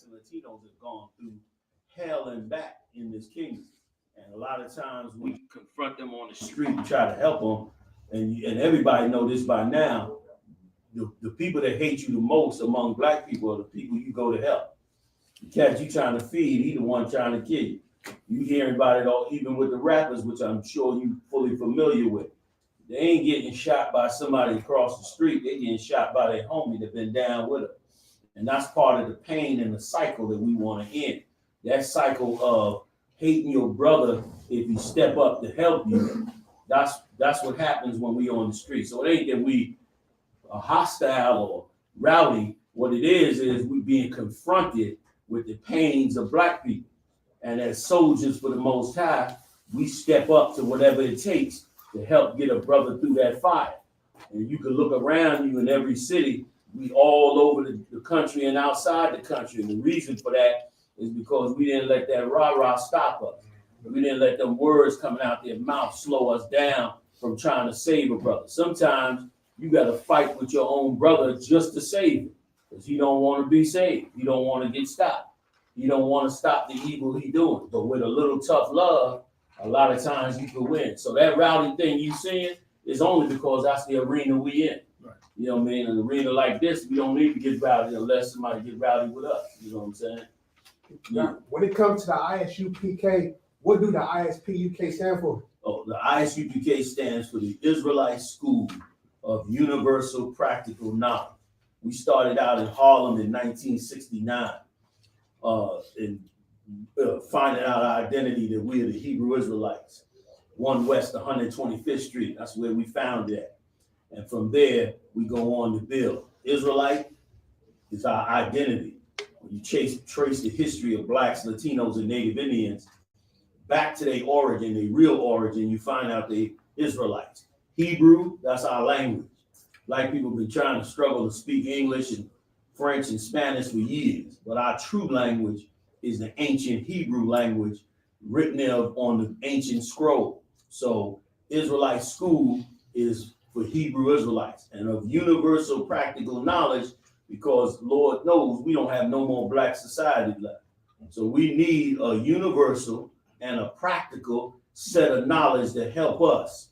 blacks and Latinos have gone through hell and back in this kingdom. And a lot of times we confront them on the street and try to help them. And everybody know this by now. The people that hate you the most among black people are the people you go to help. The cat you trying to feed, he the one trying to kill you. You hearing about it all, even with the rappers, which I'm sure you fully familiar with. They ain't getting shot by somebody across the street. They getting shot by their homie that been down with them. And that's part of the pain and the cycle that we want to end. That cycle of hating your brother if you step up to help you. That's what happens when we on the street. So it ain't that we are hostile or rowdy. What it is we being confronted with the pains of black people. And as soldiers for the Most High, we step up to whatever it takes to help get a brother through that fire. And you can look around you in every city, we all over the country and outside the country. And the reason for that is because we didn't let that rah-rah stop us. We didn't let them words coming out their mouth slow us down from trying to save a brother. Sometimes you got to fight with your own brother just to save him, because he don't want to be saved. He don't want to get stopped. He don't want to stop the evil he doing. But with a little tough love, a lot of times you can win. So that rowdy thing you seeing is only because that's the arena we in. Right. You know what I mean? An arena like this, we don't need to get rowdy unless somebody get rowdy with us. You know what I'm saying? Now, when it comes to the ISUPK, what do the ISPUK stand for? Oh, the ISUPK stands for the Israelite School of Universal Practical Knowledge. We started out in Harlem in 1969, finding out our identity that we are the Hebrew Israelites. 1 West 125th Street, that's where we found it. And from there, we go on to build. Israelite is our identity. When you trace the history of blacks, Latinos, and Native Indians back to their origin, their real origin, you find out they Israelites. Hebrew, that's our language. Black people have been trying to struggle to speak English and French and Spanish for years, but our true language is the ancient Hebrew language written there on the ancient scroll. So Israelite school is for Hebrew Israelites and of universal practical knowledge, because Lord knows we don't have no more black society left. So we need a universal and a practical set of knowledge that help us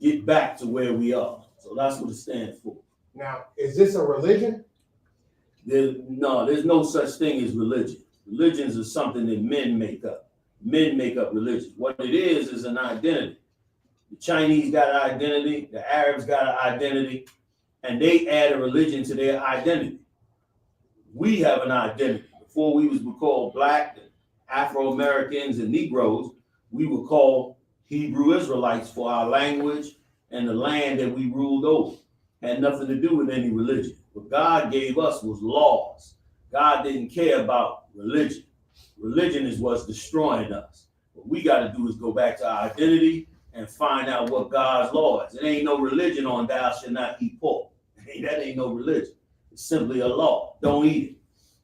get back to where we are. So that's what it stands for. Now, is this a religion? There's no such thing as religion. Religions are something that men make up. Men make up religion. What it is an identity. The Chinese got an identity, the Arabs got an identity, and they add a religion to their identity. We have an identity. Before we were called black, Afro-Americans, and Negroes, we were called Hebrew Israelites for our language and the land that we ruled over. Had nothing to do with any religion. What God gave us was laws. God didn't care about religion. Religion is what's destroying us. What we got to do is go back to our identity and find out what God's law is. It ain't no religion on thou shalt not eat pork. That ain't no religion. It's simply a law. Don't eat it.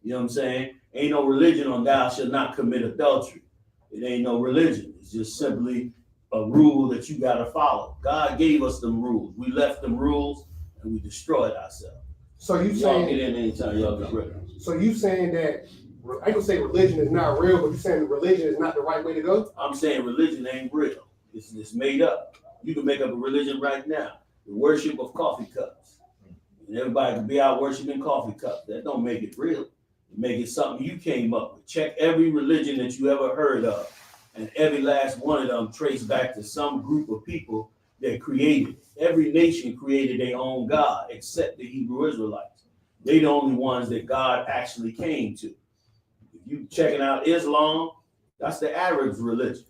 You know what I'm saying? Ain't no religion on thou shalt not commit adultery. It ain't no religion. It's just simply a rule that you got to follow. God gave us them rules. We left them rules and we destroyed ourselves. So you y'all saying get in anytime y'all get ready. So you saying that I ain't gonna say religion is not real, but you saying religion is not the right way to go? I'm saying religion ain't real. It's made up. You can make up a religion right now. The worship of coffee cups. And everybody can be out worshiping coffee cups. That don't make it real. It make it something you came up with. Check every religion that you ever heard of. And every last one of them trace back to some group of people that created. Every nation created their own God except the Hebrew Israelites. They the only ones that God actually came to. If you checking out Islam, that's the Arabs' religion.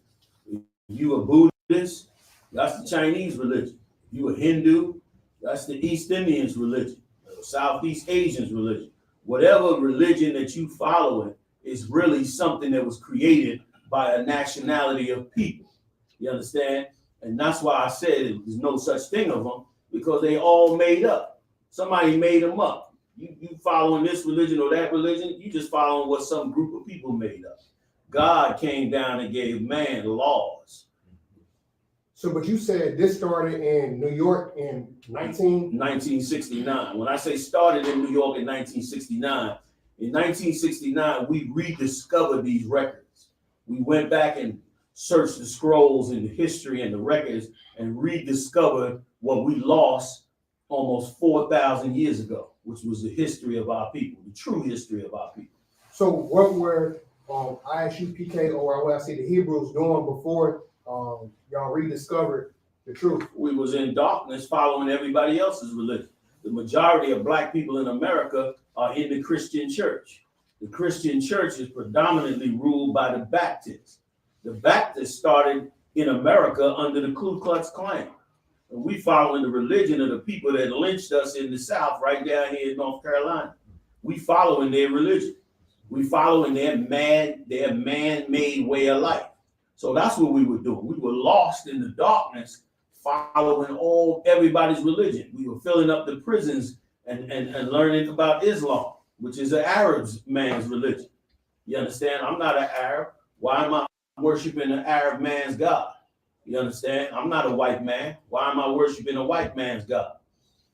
If you a Buddhist, that's the Chinese religion. If you a Hindu, that's the East Indians' religion, Southeast Asians' religion. Whatever religion that you following is really something that was created by a nationality of people. You understand? And that's why I said there's no such thing of them, because they all made up. Somebody made them up. You following this religion or that religion, you just following what some group of people made up. God came down and gave man laws. So, but you said this started in New York in 1969. When I say started in New York in 1969, In 1969, we rediscovered these records. We went back and searched the scrolls and the history and the records and rediscovered what we lost almost 4,000 years ago, which was the history of our people, the true history of our people. So what were ISUPK, or what I say the Hebrews, doing before y'all rediscovered the truth? We was in darkness following everybody else's religion. The majority of black people in America are in the Christian church. The Christian church is predominantly ruled by the Baptists. The Baptists started in America under the Ku Klux Klan. And we following the religion of the people that lynched us in the South, right down here in North Carolina. We following their religion. We following their man-made way of life. So that's what we were doing. We were lost in the darkness, following everybody's religion. We were filling up the prisons and learning about Islam, which is an Arab man's religion. You understand? I'm not an Arab. Why am I worshiping an Arab man's God? You understand? I'm not a white man. Why am I worshiping a white man's God?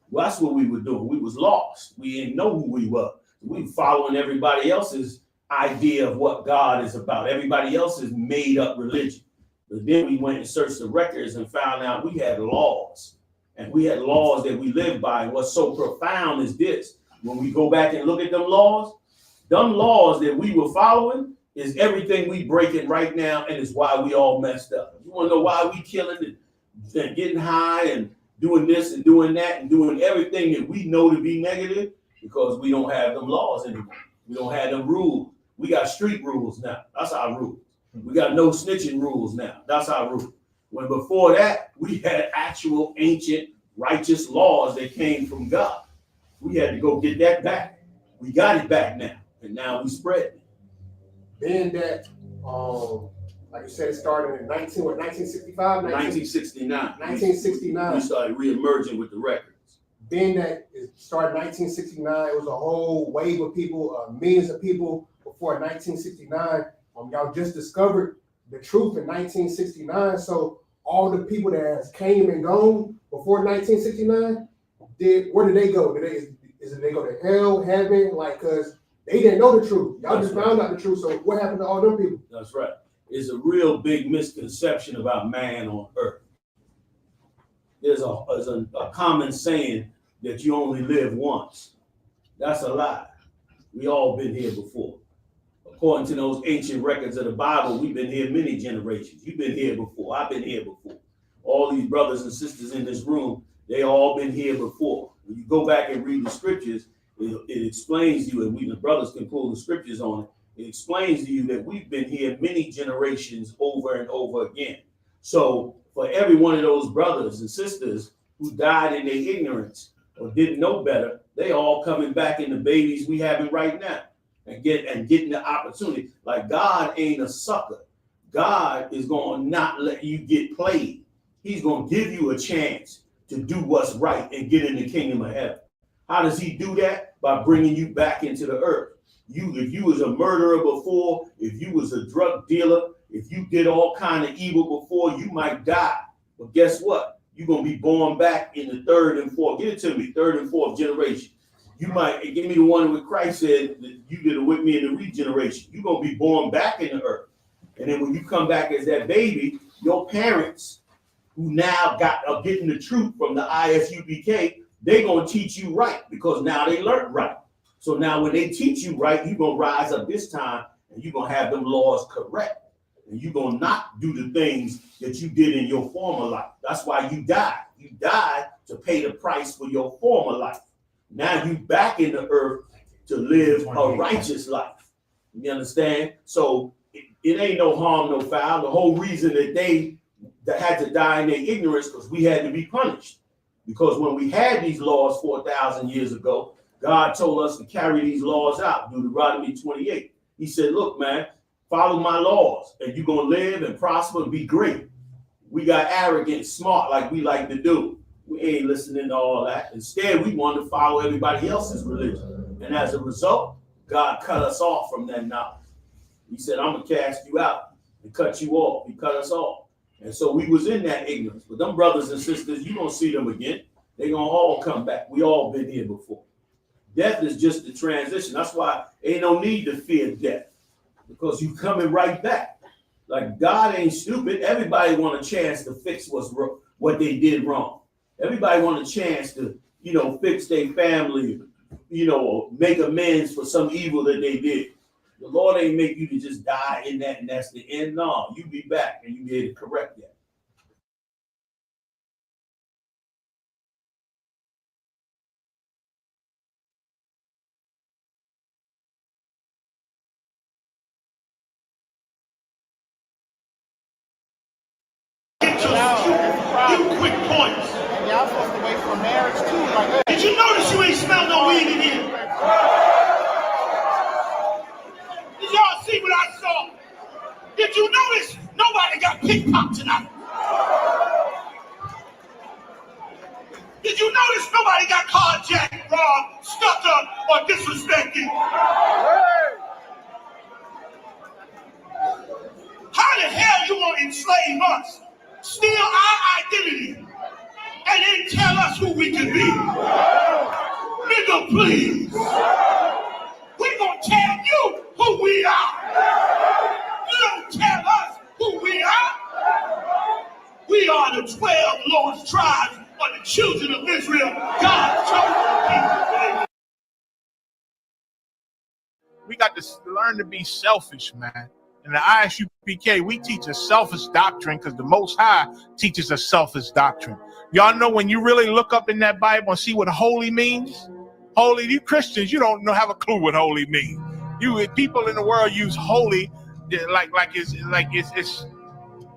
Well, that's what we were doing. We was lost. We didn't know who we were. We were following everybody else's idea of what God is about, everybody else's made up religion. But then we went and searched the records and found out we had laws, and we had laws that we lived by. And what's so profound is this: when we go back and look at them laws that we were following is everything we breaking right now, and it's why we all messed up. You want to know why we killing and getting high and doing this and doing that and doing everything that we know to be negative? Because we don't have them laws anymore. We don't have them rules. We got street rules now. That's our rules. We got no snitching rules now. That's our rule. When before that, we had actual ancient righteous laws that came from God. We had to go get that back. We got it back now, and now we spread it. Being that, like you said, it started in 1965? 1969. 1969. We started reemerging with the records. Being that it started in 1969, it was a whole wave of people, millions of people before 1969. Y'all just discovered the truth in 1969. So all the people that has came and gone before 1969, where did they go? Did they go to hell, heaven? Like, cause they didn't know the truth. Y'all just found out the truth. So what happened to all them people? That's right. It's a real big misconception about man on earth. There's a common saying that you only live once. That's a lie. We all been here before. According to those ancient records of the Bible, we've been here many generations. You've been here before. I've been here before. All these brothers and sisters in this room, they all been here before. When you go back and read the scriptures, it explains to you, and we the brothers can pull the scriptures on it. It explains to you that we've been here many generations over and over again. So for every one of those brothers and sisters who died in their ignorance or didn't know better, they all coming back in the babies we having right now and getting the opportunity. Like, God ain't a sucker. God is going to not let you get played. He's going to give you a chance to do what's right and get in the kingdom of heaven. How does he do that? By bringing you back into the earth. If you was a murderer before, if you was a drug dealer, if you did all kind of evil before, you might die. But guess what? You're going to be born back in the third and fourth. Give it to me, third and fourth generation. You might give me the one where Christ said that you did it with me in the regeneration. You're going to be born back in the earth. And then when you come back as that baby, your parents who now are getting the truth from the ISUPK, they're going to teach you right because now they learned right. So now when they teach you right, you're going to rise up this time and you're going to have them laws correct. And you're going to not do the things that you did in your former life. That's why you died. You died to pay the price for your former life. Now you back in the earth to live a righteous life. You understand? So it ain't no harm, no foul. The whole reason that they had to die in their ignorance because we had to be punished. Because when we had these laws 4,000 years ago, God told us to carry these laws out. Deuteronomy 28. He said, look, man, follow my laws and you're going to live and prosper and be great. We got arrogant, smart like we like to do. We ain't listening to all that. Instead, we want to follow everybody else's religion. And as a result, God cut us off from that knowledge. He said, I'm going to cast you out and cut you off. He cut us off. And so we was in that ignorance. But them brothers and sisters, you're going to see them again. They're going to all come back. We all been here before. Death is just the transition. That's why ain't no need to fear death, because you coming right back. Like God ain't stupid. Everybody want a chance to fix what they did wrong. Everybody want a chance to, fix their family, or make amends for some evil that they did. The Lord ain't make you to just die in that and that's the end. No, you be back and you be able to correct that. You quick points. Y'all supposed to wait for marriage too. Like, did you notice you ain't smell no weed in here? Did y'all see what I saw? Did you notice nobody got pickpocked tonight? Did you notice nobody got carjacked, robbed, stuck up, or disrespected? How the hell you want to enslave us, steal our identity, and then tell us who we can be? Nigga, please. We're going to tell you who we are. You don't tell us who we are. We are the 12 Lord's tribes of the children of Israel, God's chosen people. We got to learn to be selfish, man. In the ISUPK, we teach a selfish doctrine because the Most High teaches a selfish doctrine. Y'all know when you really look up in that Bible and see what holy means? Holy, you Christians, you don't have a clue what holy means. You people in the world use holy like it's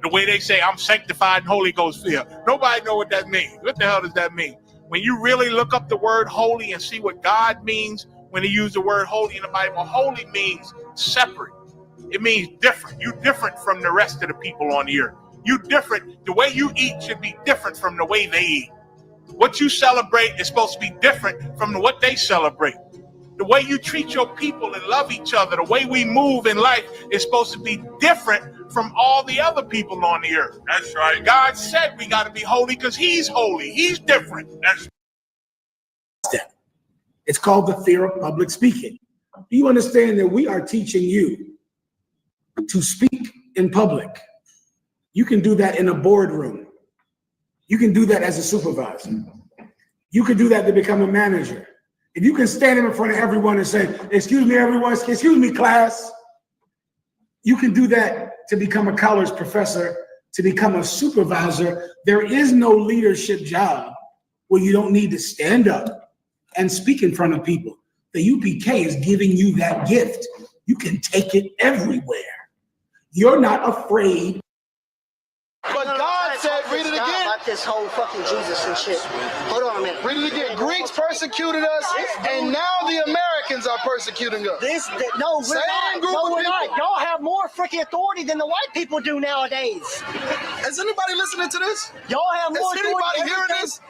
the way they say I'm sanctified and Holy Ghost filled. Nobody know what that means. What the hell does that mean? When you really look up the word holy and see what God means when he used the word holy in the Bible, holy means separate. It means different. You different from the rest of the people on the earth. You different. The way you eat should be different from the way they eat. What you celebrate is supposed to be different from what they celebrate. The way you treat your people and love each other, the way we move in life is supposed to be different from all the other people on the earth. That's right. God said we got to be holy because he's holy. He's different. That's It's called the fear of public speaking. Do you understand that we are teaching you to speak in public? You can do that in a boardroom. You can do that as a supervisor. You can do that to become a manager. If you can stand in front of everyone and say, excuse me, everyone, excuse me, class. You can do that to become a college professor, to become a supervisor. There is no leadership job where you don't need to stand up and speak in front of people. The UPK is giving you that gift. You can take it everywhere. You're not afraid. But God said, read it again. About this whole fucking Jesus and shit. Hold on a minute. Read it again. Greeks persecuted us, and now the Americans are persecuting us. No, we're Same not. group No, of we're not. people. Y'all have more freaking authority than the white people do nowadays. Is anybody listening to this? Y'all have more Is authority. anybody hearing this?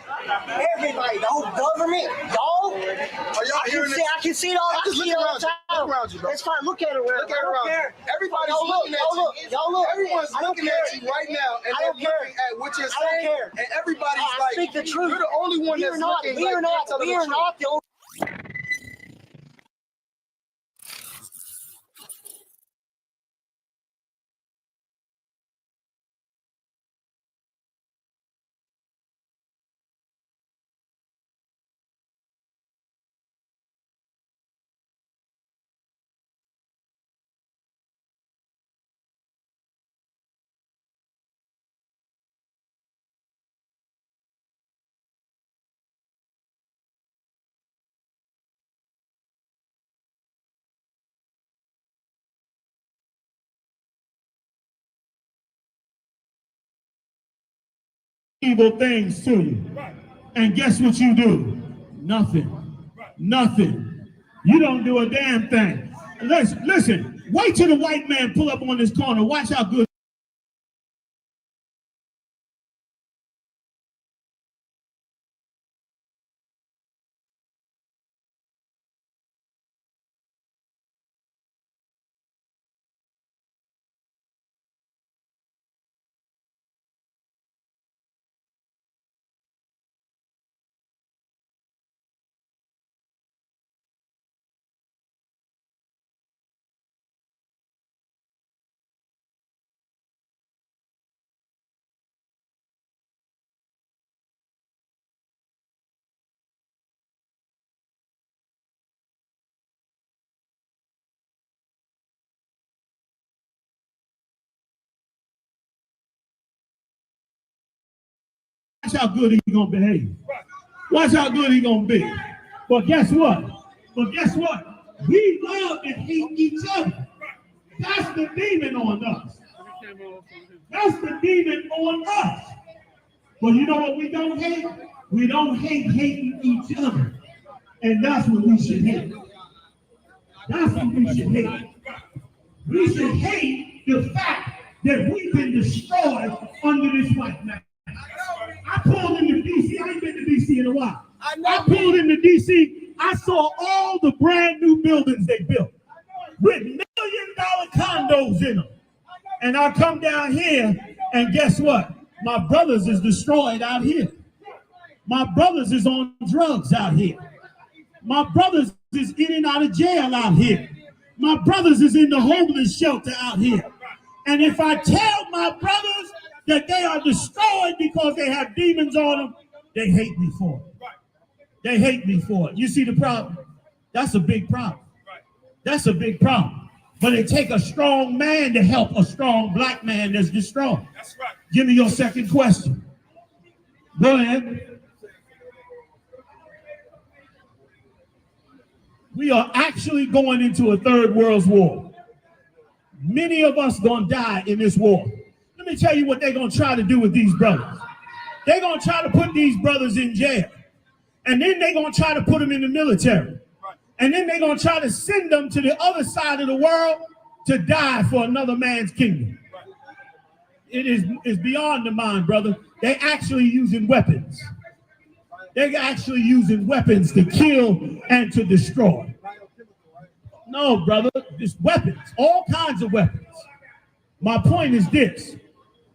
Everybody, the whole government, y'all. Are y'all hearing this? I can see it all. I Just see it all the time. Look around you, bro. It's fine. Look at it. Look at it around you. Everybody's looking at you. Y'all look. Everyone's I don't looking care. at you right now, and I they're don't care. looking at what you're I don't saying, care. and everybody's I like, speak the truth. you're the only one We that's are not. looking We like are you're not. telling We the are truth. not the only. evil things to you. And guess what you do? Nothing. Nothing. You don't do a damn thing. Listen, wait till the white man pull up on this corner. Watch how good. how good he's gonna behave. Watch how good he's gonna be. But guess what? We love and hate each other. That's the demon on us. That's the demon on us. But you know what we don't hate? We don't hate hating each other. And that's what we should hate. That's what we should hate. We should hate the fact that we've been destroyed under this white man. I pulled into DC. I ain't been to DC in a while. I pulled into DC. I saw all the brand new buildings they built with $1 million condos in them. And I come down here and guess what? My brothers is destroyed out here. My brothers is on drugs out here. My brothers is in and out of jail out here. My brothers is in the homeless shelter out here. And if I tell my brothers that they are destroyed because they have demons on them, they hate me for it. They hate me for it. You see the problem? That's a big problem. That's a big problem. But it takes a strong man to help a strong black man that's destroyed. That's right. Give me your second question. Go ahead. We are actually going into a third world war. Many of us gonna die in this war. Let me tell you what they're gonna try to do with these brothers. They're gonna try to put these brothers in jail. And then they're gonna try to put them in the military. And then they're gonna try to send them to the other side of the world to die for another man's kingdom. It's beyond the mind, brother. They're actually using weapons. They're actually using weapons to kill and to destroy. No, brother, it's weapons, all kinds of weapons. My point is this.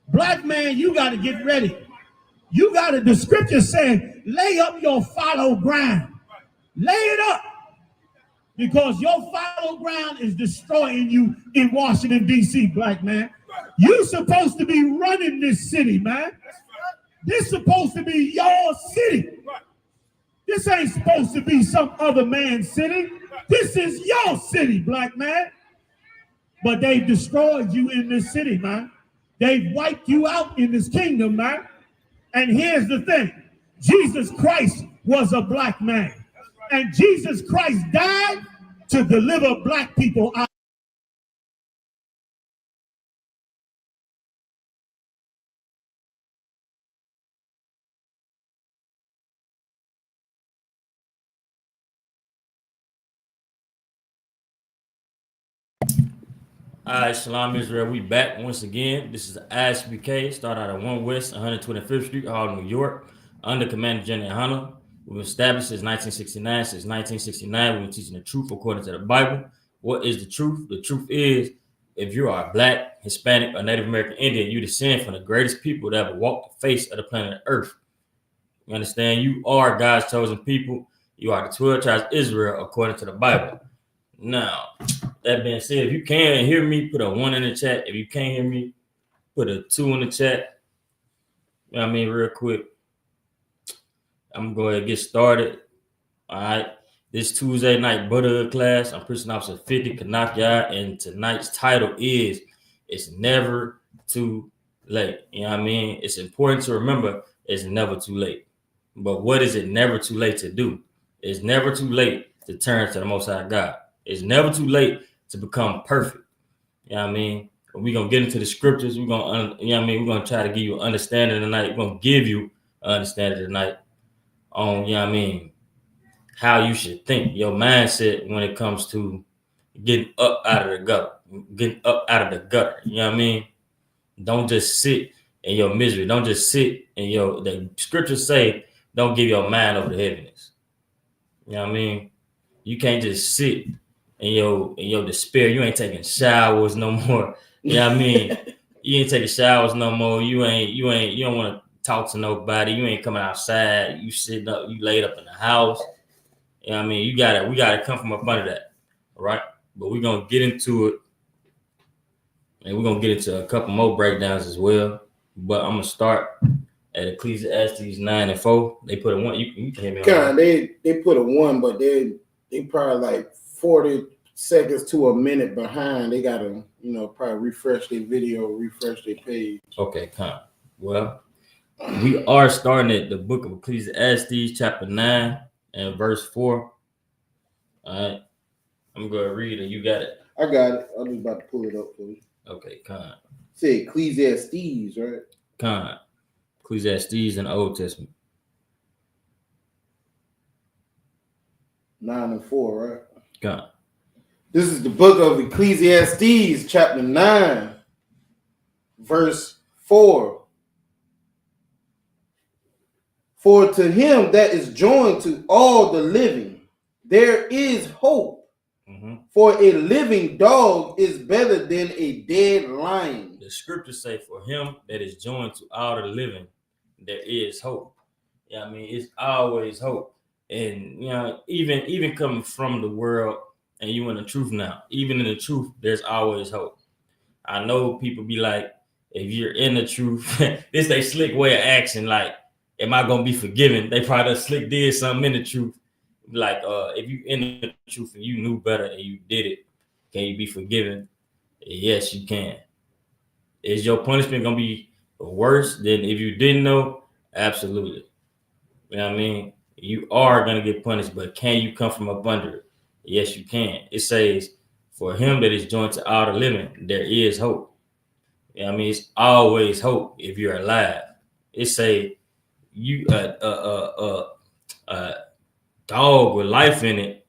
Black man, you got to get ready. You got to, the scripture saying, lay up your fallow ground. Lay it up. Because your fallow ground is destroying you in Washington, D.C., black man. You're supposed to be running this city, man. This is supposed to be your city. This ain't supposed to be some other man's city. This is your city, black man. But they've destroyed you in this city, man. They've wiped you out in this kingdom, man. And here's the thing. Jesus Christ was a black man. And Jesus Christ died to deliver black people out. All right, Shalom Israel, we back once again. This is ISBK, started out at 1 West, 125th Street, Harlem, New York, under Commander General Hunter. We've been established since 1969. Since 1969, we've been teaching the truth according to the Bible. What is the truth? The truth is, if you are Black, Hispanic, or Native American Indian, you descend from the greatest people that ever walked the face of the planet Earth. You understand? You are God's chosen people. You are the 12 tribes of Israel according to the Bible. Now, that being said, if you can hear me, put a 1 in the chat. If you can't hear me, put a 2 in the chat. You know what I mean? Real quick. I'm going to go ahead and get started. All right. This Tuesday night Brotherhood class, I'm Prison Officer 50 Kanakia, and tonight's title is It's Never Too Late. You know what I mean? It's important to remember it's never too late. But what is it never too late to do? It's never too late to turn to the Most High God. It's never too late to become perfect. You know what I mean? We're going to get into the scriptures. We're going to, you know what I mean? We're going to try to give you an understanding tonight. We're going to give you an understanding tonight on, you know what I mean, how you should think, your mindset when it comes to getting up out of the gutter, getting up out of the gutter. You know what I mean? Don't just sit in your misery. Don't just sit in your, the scriptures say, don't give your mind over to heaviness. You know what I mean? You can't just sit in your despair. You ain't taking showers no more. You know what I mean? You ain't taking showers no more. You don't want to talk to nobody. You ain't coming outside. You sitting up, you laid up in the house. You know what I mean? We gotta come from up under that. All right. But we're gonna get into it. And we're gonna get into a couple more breakdowns as well. But I'm gonna start at Ecclesiastes 9:4. They put a 1. You can hear me. God, they put a 1, but they probably like 40 seconds to a minute behind. They gotta, probably refresh their video, refresh their page. Okay, come. Well, We are starting at the book of Ecclesiastes, chapter 9 and verse 4. All right. I'm going to read it. You got it? I got it. I'm just about to pull it up for you. Okay, con. Say Ecclesiastes, right? Con. Ecclesiastes in the Old Testament. 9 and 4, right? Con. This is the book of Ecclesiastes, chapter 9, verse 4. For to him that is joined to all the living, there is hope. For a living dog is better than a dead lion. The scriptures say, for him that is joined to all the living, there is hope. Yeah, I mean, it's always hope. And, you know, even coming from the world and you in the truth now, even in the truth, there's always hope. I know people be like, if you're in the truth, this they slick way of action, like, am I going to be forgiven? They probably slick did something in the truth. Like, if you in the truth and you knew better and you did it, can you be forgiven? Yes, you can. Is your punishment going to be worse than if you didn't know? Absolutely. You know what I mean? You are going to get punished, but can you come from up under it? Yes, you can. It says, for him that is joined to all the living, there is hope. You know what I mean? It's always hope if you're alive. It say, you dog with life in it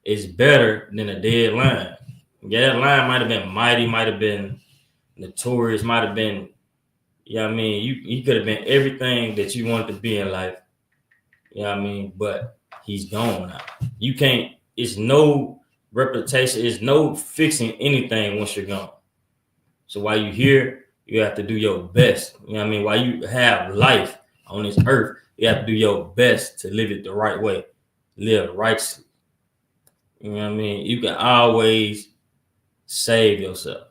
is better than a dead lion. Yeah, that lion might have been mighty, might have been notorious, might have been, you know what I mean? He could have been everything that you wanted to be in life. You know what I mean? But he's gone now. You can't, it's no reputation, it's no fixing anything once you're gone. So while you're here, you have to do your best. You know what I mean? While you have life on this earth, you have to do your best to live it the right way, live righteously. You know what I mean? You can always save yourself.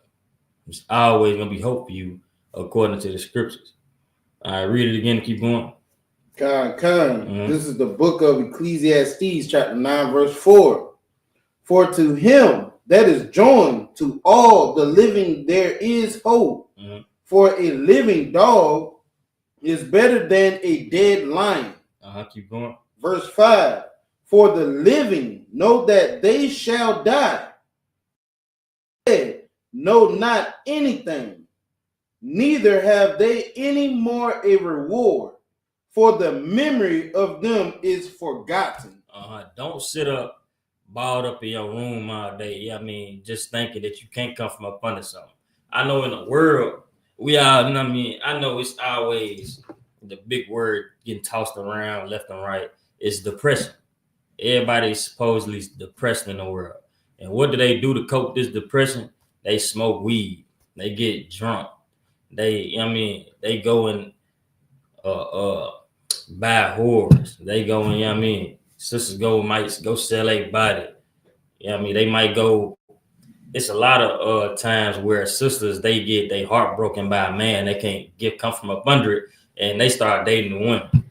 There's always going to be hope for you according to the scriptures. All right, read it again and keep going. This is the book of Ecclesiastes, chapter 9, verse 4. For to him that is joined to all the living, there is hope. For a living dog is better than a dead lion. Keep going. Verse 5. For the living know that they shall die. They know not anything, neither have they any more a reward, for the memory of them is forgotten. Don't sit up, balled up in your room all day. Yeah, I mean, just thinking that you can't come from up under something. I know in the world, we all, I mean, I know it's always the big word getting tossed around left and right. It's depression. Everybody's supposedly depressed in the world. And what do they do to cope this depression? They smoke weed. They get drunk. They go and buy whores. They go and, sisters might go sell a body. You know what I mean? They might go. It's a lot of times where sisters, they get their heart broken by a man. They can't come from up under it, and they start dating the women.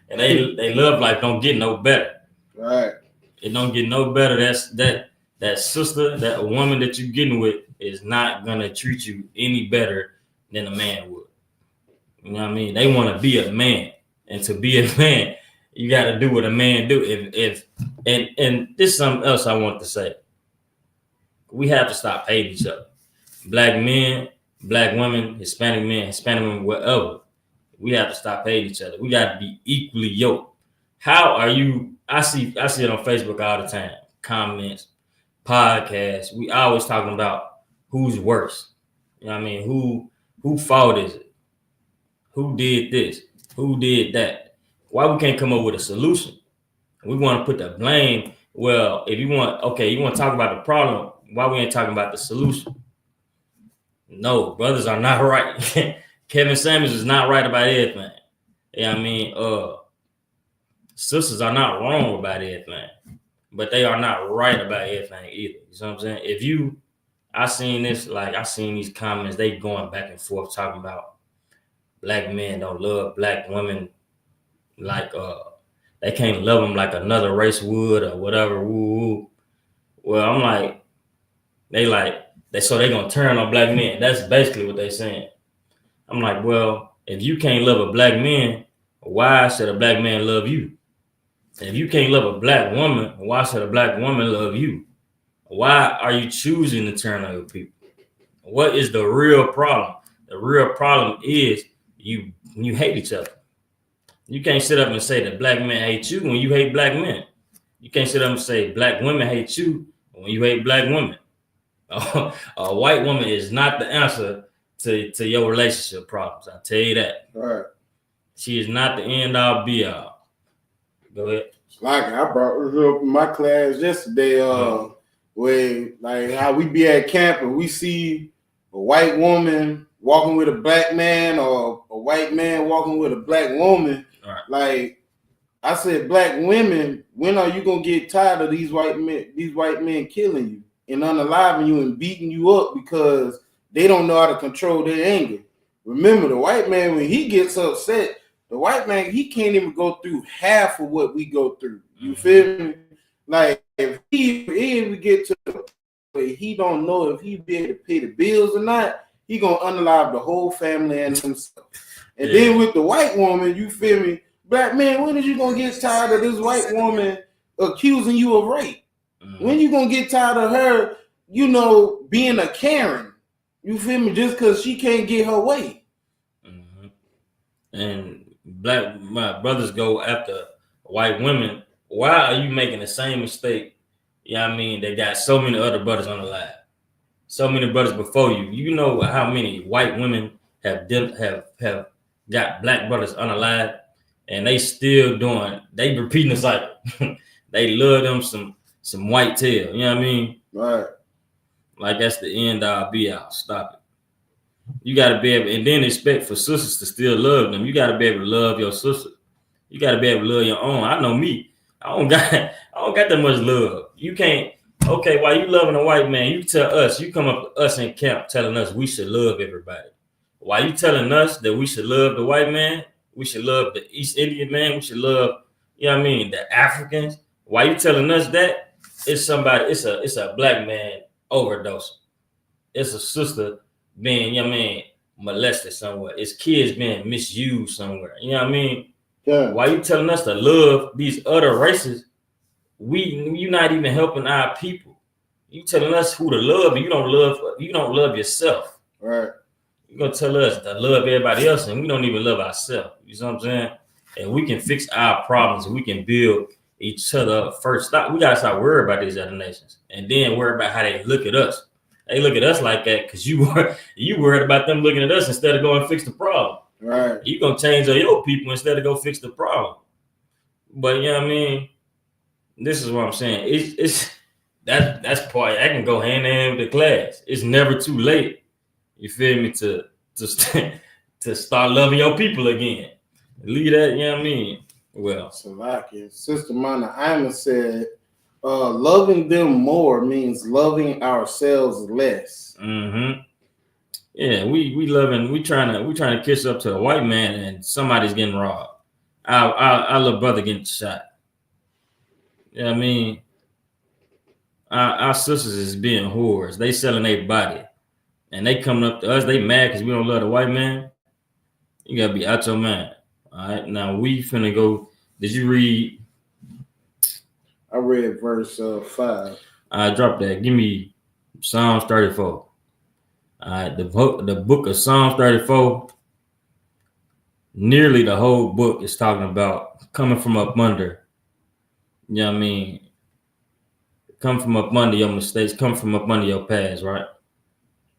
And they love life don't get no better. Right. It don't get no better. That sister, that woman that you're getting with is not gonna treat you any better than a man would. You know what I mean? They want to be a man, and to be a man, you got to do what a man do. And this is something else I want to say. We have to stop hating each other. Black men, black women, Hispanic men, Hispanic women, whatever. We have to stop hating each other. We got to be equally yoked. How are you? I see it on Facebook all the time. Comments, podcasts. We always talking about who's worse. You know what I mean? Who fault is it? Who did this? Who did that? Why we can't come up with a solution? We want to put the blame. Well, if you want to talk about the problem, why we ain't talking about the solution? No, brothers are not right. Kevin Samuels is not right about everything. Yeah, I mean, sisters are not wrong about everything, but they are not right about everything either. You know what I'm saying? I seen these comments, they going back and forth talking about black men don't love black women like they can't love them like another race would or whatever. Woo. Well, I'm like, they gonna turn on black men. That's basically what they saying. I'm like, well, If you can't love a black man, why should a black man love you? If you can't love a black woman, why should a black woman love you? Why are you choosing to turn on your people? What is the real problem? The real problem is you hate each other. You can't sit up and say that black men hate you when you hate black men. You can't sit up and say black women hate you when you hate black women. A white woman is not the answer to your relationship problems. I tell you that. All right. She is not the end all be all. Go ahead. Like I brought this up in my class yesterday, where like how we be at camp and we see a white woman walking with a black man or a white man walking with a black woman. Right. Like I said, black women, when are you gonna get tired of these white men killing you and unaliving you and beating you up because they don't know how to control their anger? Remember, the white man, when he gets upset, the white man, he can't even go through half of what we go through. You feel me? Like if he get to the point he don't know if he be able to pay the bills or not, he gonna unalive the whole family and himself. And then with the white woman, you feel me? Black man, when are you gonna get tired of this white woman accusing you of rape? When you gonna get tired of her, being a Karen? You feel me? Just because she can't get her way. And my brothers go after white women. Why are you making the same mistake? Yeah, I mean, they got so many other brothers on the line, so many brothers before you. You know how many white women have got black brothers unalive, and they still they repeating the cycle. They love them some white tail. You know what I mean? Right. Like that's the end all be all. Stop it. You got to be able, and then expect for sisters to still love them. You got to be able to love your sister. You got to be able to love your own. I know me. I don't got that much love. You can't. Okay, while you loving a white man, you tell us. You come up to us in camp telling us we should love everybody. While you telling us that we should love the white man, we should love the East Indian man, we should love, the Africans. While you telling us that, it's a black man overdosing. It's a sister being, molested somewhere. It's kids being misused somewhere. You know what I mean? Yeah. Why you telling us to love these other races? You not even helping our people. You telling us who to love, and you don't love yourself. Right. You're gonna tell us to love everybody else, and we don't even love ourselves. You know what I'm saying? And we can fix our problems, and we can build each other up first. We gotta stop worrying about these other nations, and then worry about how they look at us. They look at us like that because you worried about them looking at us instead of going fix the problem. Right. You gonna change your people instead of go fix the problem. But you know what I mean? This is what I'm saying. That's part that can go hand in hand with the class. It's never too late. You feel me? To start loving your people again. Leave that, you know what I mean? Well, Slovakia. Sister Mana Ima said, loving them more means loving ourselves less. Mm-hmm. Yeah, we trying to kiss up to a white man and somebody's getting robbed. Our little brother getting shot. You know what I mean? Our sisters is being whores. They selling their body. And they coming up to us, they mad because we don't love the white man. You gotta be out your mind. All right. Now we finna go. Did you read? I read verse 5. I dropped that. Give me Psalms 34. All right, the book of Psalms 34. Nearly the whole book is talking about coming from up under. You know what I mean? Come from up under your mistakes. Come from up under your past, right?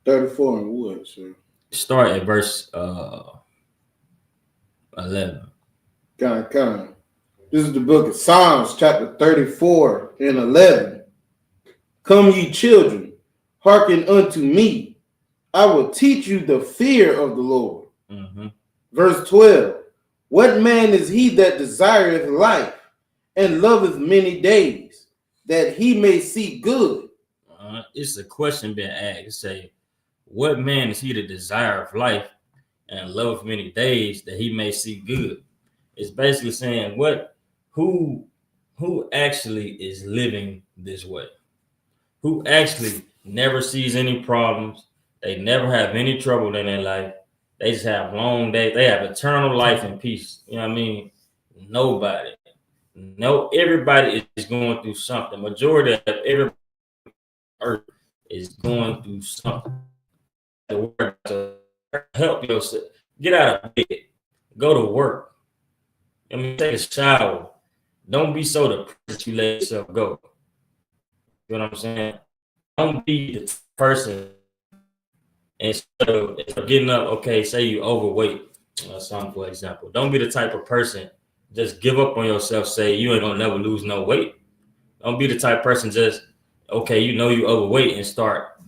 34 and what, sir? Start at verse 11. Come. This is the book of Psalms, chapter 34 and 11. Come, ye children, hearken unto me. I will teach you the fear of the Lord. Mm-hmm. Verse 12. What man is he that desireth life and loveth many days, that he may see good? It's a question being asked. It say, what man is he that desire of life and love many days that he may see good? It's basically saying who actually is living this way? Who actually never sees any problems? They never have any trouble in their life. They just have long days. They have eternal life and peace. You know what I mean? Nobody. No, everybody is going through something. Majority of every earth is going through something. The word to help yourself. Get out of bed. Go to work. I mean, take a shower. Don't be so depressed you let yourself go. You know what I'm saying? Don't be the person instead of getting up, okay, say you overweight or something, for example. Don't be the type of person just give up on yourself, say you ain't gonna never lose no weight. Don't be the type of person just, okay, you know you overweight and start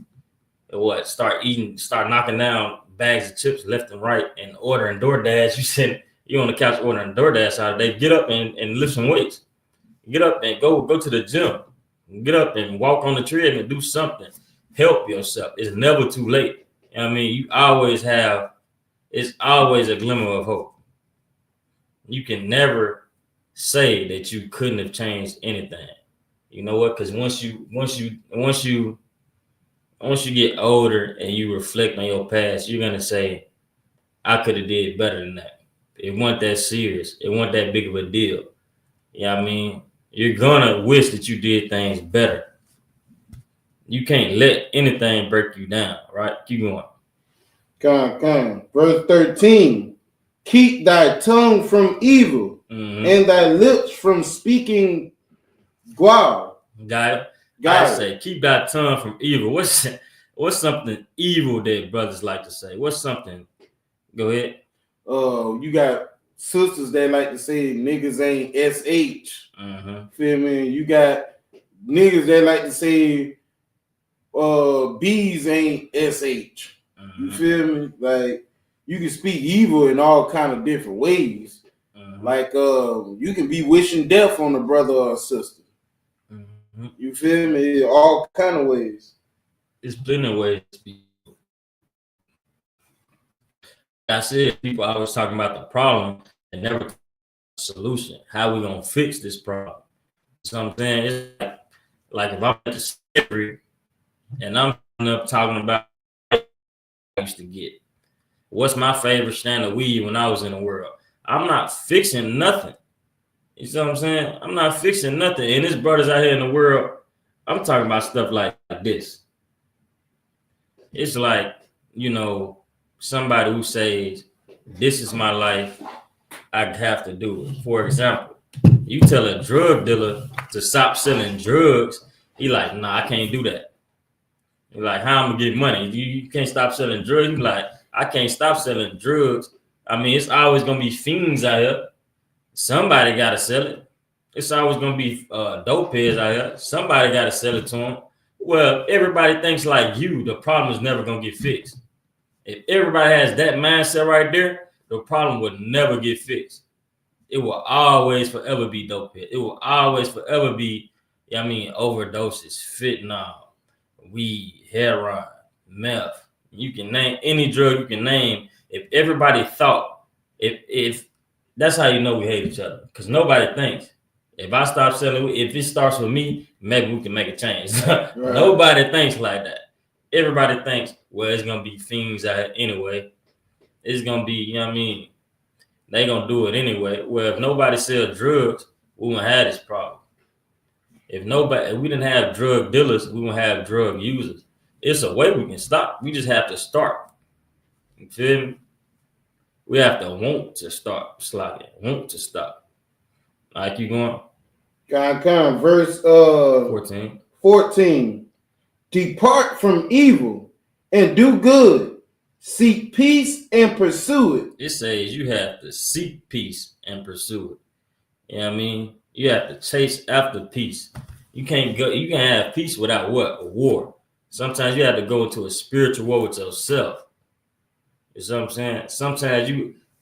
eating, start knocking down bags of chips left and right and ordering DoorDash. You on the couch ordering DoorDash all day. Get up and lift some weights. Get up and go to the gym. Get up and walk on the treadmill and do something. Help yourself. It's never too late. You know what I mean? It's always a glimmer of hope. You can never say that you couldn't have changed anything. You know what? Because once you get older and you reflect on your past, you're gonna say, I could have did better than that. It wasn't that serious. It wasn't that big of a deal. You know what I mean? You're gonna wish that you did things better. You can't let anything break you down, right? Keep going. Come. Verse 13. Keep thy tongue from evil and thy lips from speaking guile. Got it? I say, keep thy tongue from evil. What's something evil that brothers like to say? What's something? Go ahead. You got sisters that like to say niggas ain't SH. Feel me? You got niggas that like to say bees ain't SH. You feel me? Like you can speak evil in all kind of different ways. Like you can be wishing death on a brother or a sister. You feel me? All kind of ways. There's plenty of ways to speak. I said people always talking about the problem and never the solution. How we gonna fix this problem? So I'm saying it's like if I'm at the slippery and I'm up talking about what I used to get. What's my favorite strand of weed when I was in the world? I'm not fixing nothing. You see what I'm saying? I'm not fixing nothing. And there's brothers out here in the world, I'm talking about stuff like this. It's like, you know, somebody who says, this is my life, I have to do it. For example, you tell a drug dealer to stop selling drugs, he like, nah, I can't do that. You're like, how I'm gonna get money? You can't stop selling drugs. You're like, I can't stop selling drugs. I mean, it's always gonna be fiends out here. Somebody gotta sell it. It's always gonna be dope heads out here. Somebody gotta sell it to them. Well, everybody thinks like you, the problem is never gonna get fixed. If everybody has that mindset right there, the problem would never get fixed. It will always forever be dope head. It will always forever be, overdoses, fentanyl, weed, heroin, meth. You can name any drug you can name. If everybody thought, if that's how you know we hate each other, because nobody thinks. If I stop selling, if it starts with me, maybe we can make a change. Right. Nobody thinks like that. Everybody thinks, well, it's gonna be fiends out here anyway. It's gonna be, they gonna do it anyway. Well, if nobody sells drugs, we won't have this problem. If we didn't have drug dealers, we won't have drug users. It's a way we can stop. We just have to start. You feel me? We have to want to start slacking, want to stop. Like you going? Come, verse 14. Depart from evil and do good. Seek peace and pursue it. It says you have to seek peace and pursue it. You know what I mean? You have to chase after peace. You can have peace without what? A war. Sometimes you have to go into a spiritual war with yourself. You see what I'm saying? Sometimes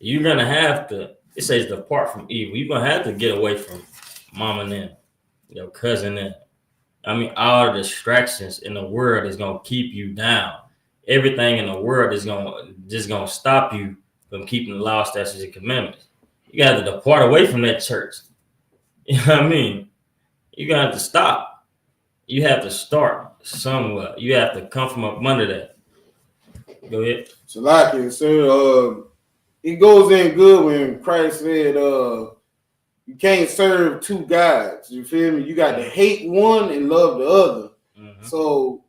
you're gonna have to, it says depart from evil. You're gonna have to get away from mama and them, your cousin and them. All the distractions in the world is gonna keep you down. Everything in the world is gonna stop you from keeping the law, statutes, and commandments. You got to depart away from that church. You know what I mean? You got to stop. You have to start somewhere. You have to come from up under that. Go ahead. Salakia, sir. It goes in good when Christ said, you can't serve two gods. You feel me? You got to hate one and love the other. Mhm. So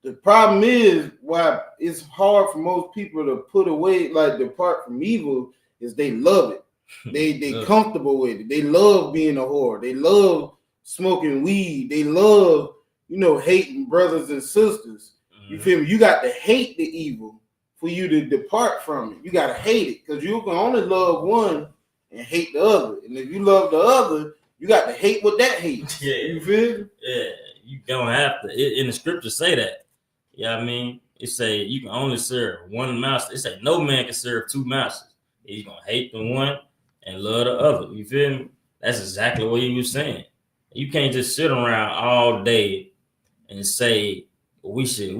the problem is why it's hard for most people to put away, like depart from evil, is they love it. They comfortable with it. They love being a whore. They love smoking weed. They love, hating brothers and sisters. You feel me? You got to hate the evil for you to depart from it. You got to hate it because you can only love one and hate the other. And if you love the other, you got to hate what that hates. Yeah. You feel me? Yeah, you don't have to. In the scripture say that. Yeah, I mean, it say you can only serve one master. It say no man can serve two masters. He's gonna hate the one and love the other. You feel me? That's exactly what he was saying. You can't just sit around all day and say we should.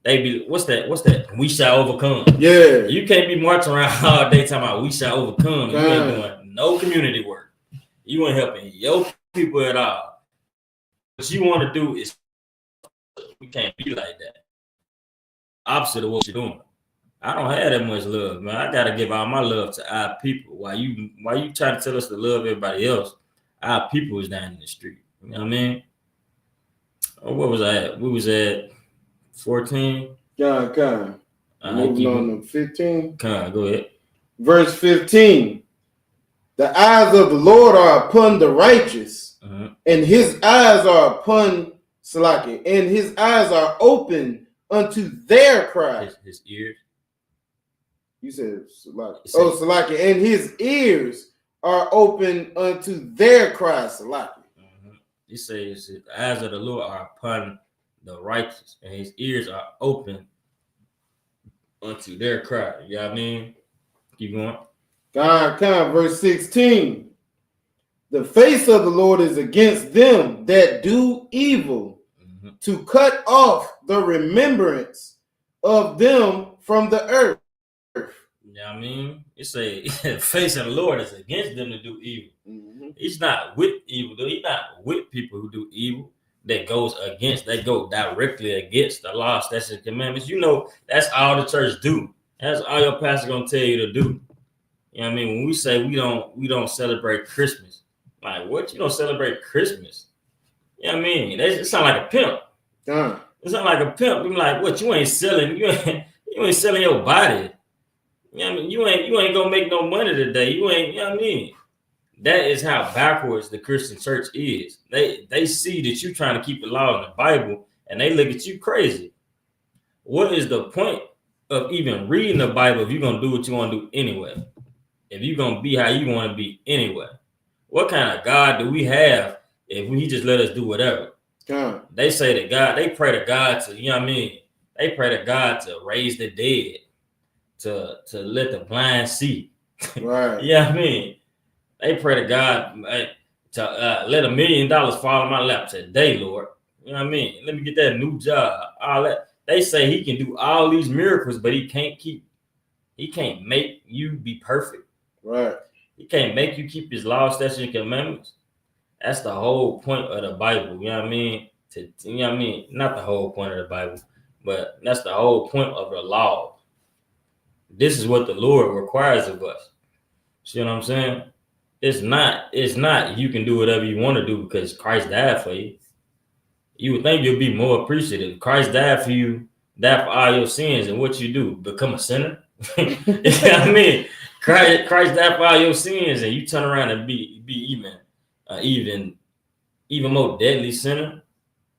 They be what's that? We shall overcome. Yeah. You can't be marching around all day talking about we shall overcome. You ain't doing no community work. You ain't helping your people at all. What you want to do is we can't be like that. Opposite of what you're doing. I don't have that much love, man. I gotta give all my love to our people. Why you trying to tell us to love everybody else? Our people is down in the street. You know what I mean? Oh, what was I at? We was at 14. Moving on to 15. Go ahead. Verse 15. The eyes of the Lord are upon the righteous, and his eyes are upon Salaki, and his eyes are open unto their cry. His ears. You said Salaki. Salaki, and his ears are open unto their cry, Salaki. He says the eyes of the Lord are upon the righteous, and his ears are open unto their cry. You know what I mean? Keep going. Verse 16. The face of the Lord is against them that do evil, to cut off the remembrance of them from the earth. You know what I mean? It's a the face of the Lord is against them to do evil. He's not with evil, though. He's not with people who do evil. That go directly against the law, statutes, and commandments. You know, that's all the church do. That's all your pastor gonna tell you to do. You know what I mean? When we say we don't celebrate Christmas, like what? You don't celebrate Christmas? You know what I mean? It sound like a pimp. It sound like a pimp. I'm like, what? You ain't selling your body. You know what I mean? You ain't gonna make no money today. You know what I mean? That is how backwards the Christian church is. They see that you trying to keep the law in the Bible, and they look at you crazy. What is the point of even reading the Bible if you're gonna do what you want to do anyway? If you're gonna be how you want to be anyway? What kind of God do we have if he just let us do whatever? They say that God, they pray to God to, you know what I mean? They pray to God to raise the dead, to let the blind see. Right. You know what I mean? They pray to God to let $1 million fall in my lap today, Lord. You know what I mean? Let me get that new job. All that. They say he can do all these miracles, but he can't make you be perfect. Right. He can't make you keep his law, statutes, and commandments. That's the whole point of the Bible. You know what I mean? You know what I mean? Not the whole point of the Bible, but that's the whole point of the law. This is what the Lord requires of us. See what I'm saying? It's not you can do whatever you want to do because Christ died for you. You would think you'll be more appreciative. Christ died for you, died for all your sins, and what you do? Become a sinner? You know what I mean? Christ died for all your sins, and you turn around and be even more deadly sinner.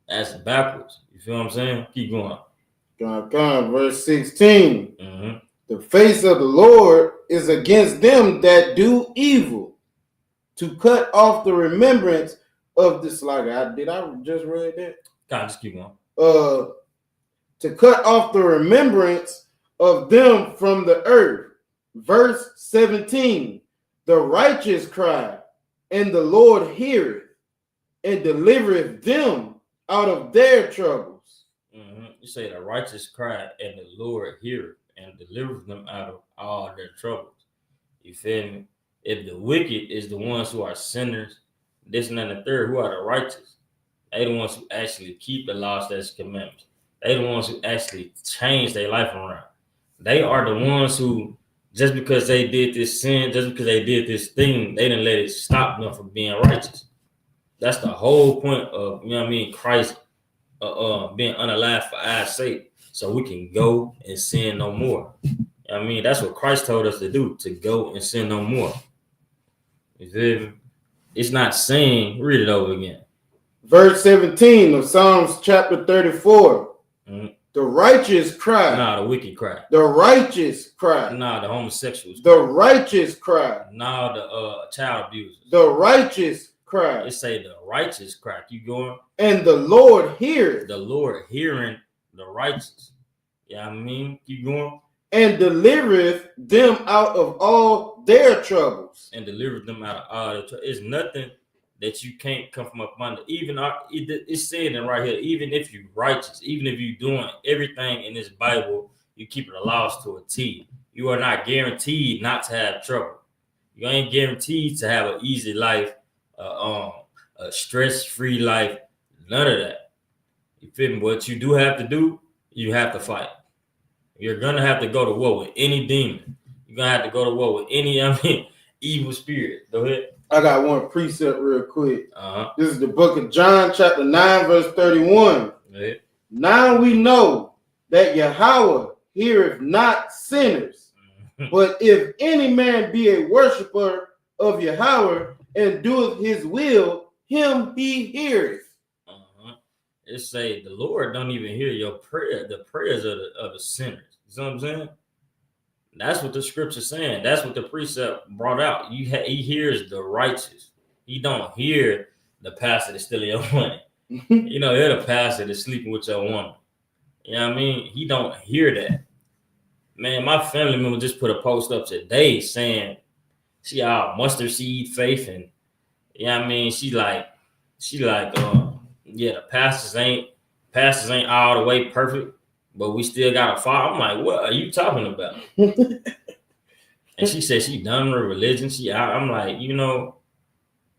That's backwards. You feel what I'm saying? Keep going. Verse 16. The face of the Lord is against them that do evil, to cut off the remembrance of this. Did I just read that? Just keep going. To cut off the remembrance of them from the earth. Verse 17. The righteous cry, and the Lord heareth, and delivereth them out of their troubles. You say the righteous cry, and the Lord heareth, and delivers them out of all their troubles. You feel me? If the wicked is the ones who are sinners, this and that and the third, who are the righteous? They the ones who actually keep the law, statutes, commandments. They the ones who actually change their life around. They are the ones who, just because they did this sin, just because they did this thing, they didn't let it stop them from being righteous. That's the whole point of, you know what I mean, Christ being unalive for our sake, so we can go and sin no more. I mean, that's what Christ told us to do, to go and sin no more. You feel me? It's not saying, read it over again. Verse 17 of Psalms chapter 34. Mhm. The righteous cry. Nah, the wicked cry. The righteous cry. Nah, the homosexuals. The righteous cry. Nah, the child abusers. The righteous cry. It say the righteous cry. Keep going. And the Lord heareth The Lord hearing the righteous. Yeah, I mean, keep going. and delivereth them out of all their troubles. And deliver them out of all the trouble. It's nothing that you can't come from up under. Even it's saying it right here. Even if you're righteous, even if you're doing everything in this Bible, you keep the laws to a T. You are not guaranteed not to have trouble. You ain't guaranteed to have an easy life, a stress-free life. None of that. You feel me? What you do have to do, you have to fight. You're gonna have to go to war with any demon. You're gonna have to go to war with any evil spirit. Go ahead. I got one precept real quick. Uh-huh. This is the book of John, chapter 9, verse 31. Go ahead. Now we know that Yahweh heareth not sinners, but if any man be a worshiper of Yahweh and doeth his will, him he heareth. It say the Lord don't even hear your prayer, the prayers of the sinners. You know what I'm saying? That's what the scripture's saying. That's what the precept brought out. He hears the righteous. He don't hear the pastor that's stealing your money. You know, hear the pastor that's sleeping with your woman. You know what I mean? He don't hear that. Man, my family member just put a post up today saying she all mustard seed faith, and you know what I mean? She like, yeah, the pastors ain't all the way perfect, but we still got to follow. I'm like, what are you talking about? And she said she done with religion. I'm like, you know,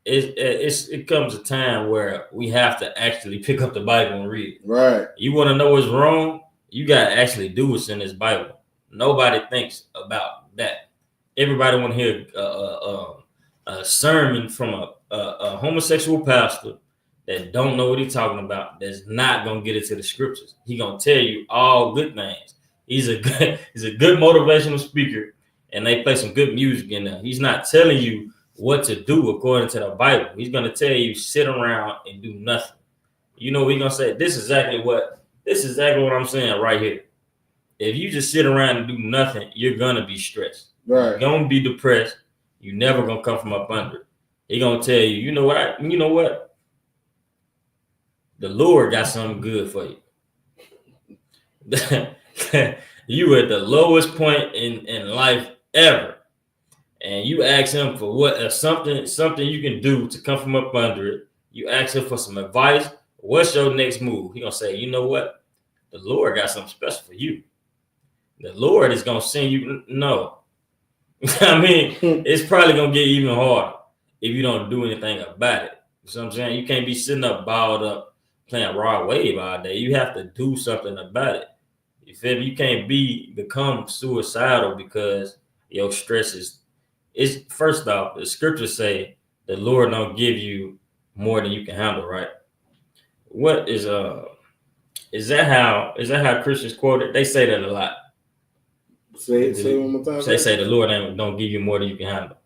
it comes a time where we have to actually pick up the Bible and read it. Right. You want to know what's wrong? You got to actually do what's in this Bible. Nobody thinks about that. Everybody want to hear a sermon from a homosexual pastor that don't know what he's talking about, that's not gonna get into the scriptures. He gonna tell you all good things. He's a good motivational speaker, and they play some good music in there. He's not telling you what to do according to the Bible. He's gonna tell you sit around and do nothing. You know what he's gonna say? This is exactly what I'm saying right here. If you just sit around and do nothing, you're gonna be stressed. Right. You're gonna be depressed. You're never gonna come from up under it. He's gonna tell you, you know what? The Lord got something good for you. You at the lowest point in life ever, and you ask him for what something you can do to come from up under it. You ask him for some advice. What's your next move? He gonna say, you know what? The Lord got something special for you. The Lord is gonna send you. No, I mean, it's probably gonna get even harder if you don't do anything about it. You know what I'm saying? You can't be sitting up balled up playing raw wave all day. You have to do something about it. You feel me? You can't become suicidal because your stress is first off, the scriptures say the Lord don't give you more than you can handle, right? What is that how Christians quote it? They say that a lot. Say it one more time. They say the Lord don't give you more than you can handle.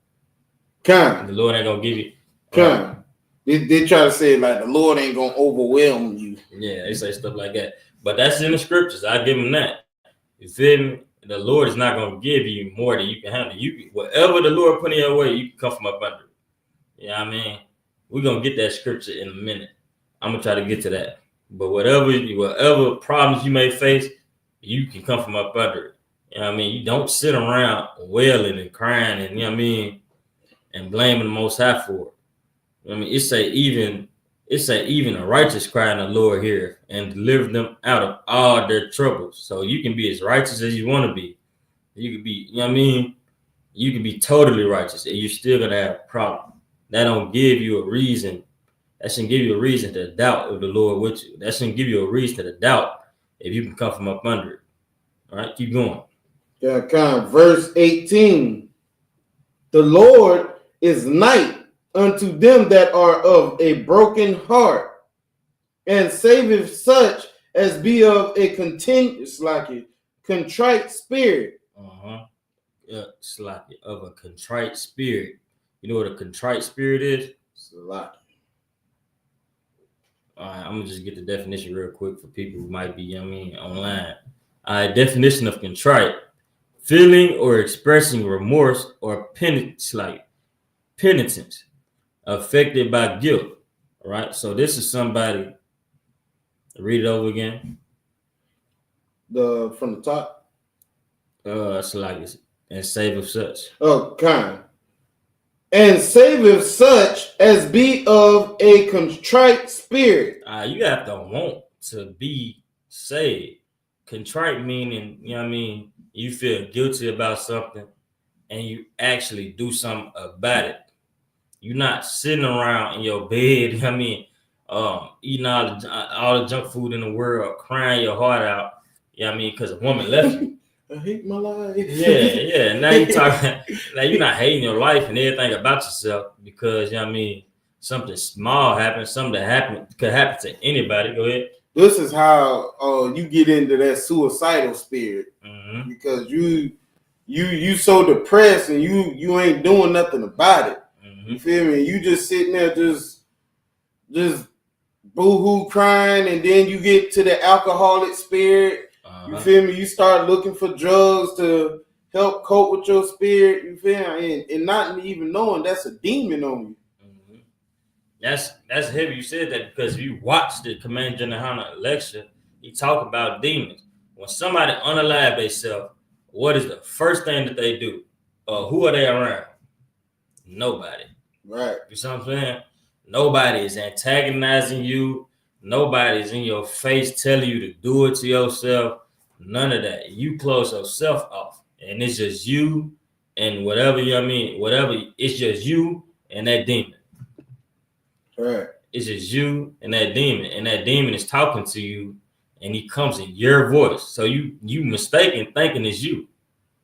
Kind. The Lord ain't gonna give you Kind. They try to say like the Lord ain't gonna overwhelm you. Yeah, they say stuff like that. But that's in the scriptures. I give them that. You feel me? The Lord is not gonna give you more than you can handle. Whatever the Lord put in your way, you can come from up under it. You know what I mean? We're gonna get that scripture in a minute. I'm gonna try to get to that. But whatever problems you may face, you can come from up under it. You know what I mean? You don't sit around wailing and crying and you know what I mean, and blaming the Most High for it. I mean, it say even a righteous cry in the Lord here and deliver them out of all their troubles. So you can be as righteous as you want to be. You could be, you know what I mean? You can be totally righteous and you're still gonna have a problem. That don't give you a reason. That shouldn't give you a reason to doubt if the Lord with you. That shouldn't give you a reason to doubt if you can come from up under it. All right, keep going. Yeah, verse 18. The Lord is nigh unto them that are of a broken heart, and saveth such as be of a contrite spirit. It's like of a contrite spirit. You know what a contrite spirit is? Slacky. All right, I'm gonna just get the definition real quick for people who might be, online. Definition of contrite: feeling or expressing remorse or penitence, affected by guilt. All right, so this is somebody. Read it over again. From the top. It's like and saveth such. Oh, and saveth such as be of a contrite spirit. You have to want to be saved. Contrite meaning, you feel guilty about something and you actually do something about it. You're not sitting around in your bed, eating all the junk food in the world, crying your heart out, because a woman left you. I hate my life. Yeah. Now you talking. Now you're not hating your life and everything about yourself because something small happened, something that could happen to anybody. Go ahead. This is how you get into that suicidal spirit, because you so depressed and you ain't doing nothing about it. You feel me? You just sitting there just boo-hoo crying, and then you get to the alcoholic spirit. You feel me? You start looking for drugs to help cope with your spirit. You feel me? And not even knowing that's a demon on you. That's heavy. You said that because if you watch the Commander General Hunter lecture, he talk about demons. When somebody unalive themselves, what is the first thing that they do? Who are they around? Nobody. Right. You see what I'm saying? Nobody is antagonizing you. Nobody is in your face telling you to do it to yourself. None of that. You close yourself off, and it's just you and whatever it's just you and that demon. Right. It's just you and that demon is talking to you, and he comes in your voice. So you mistaken thinking it's you.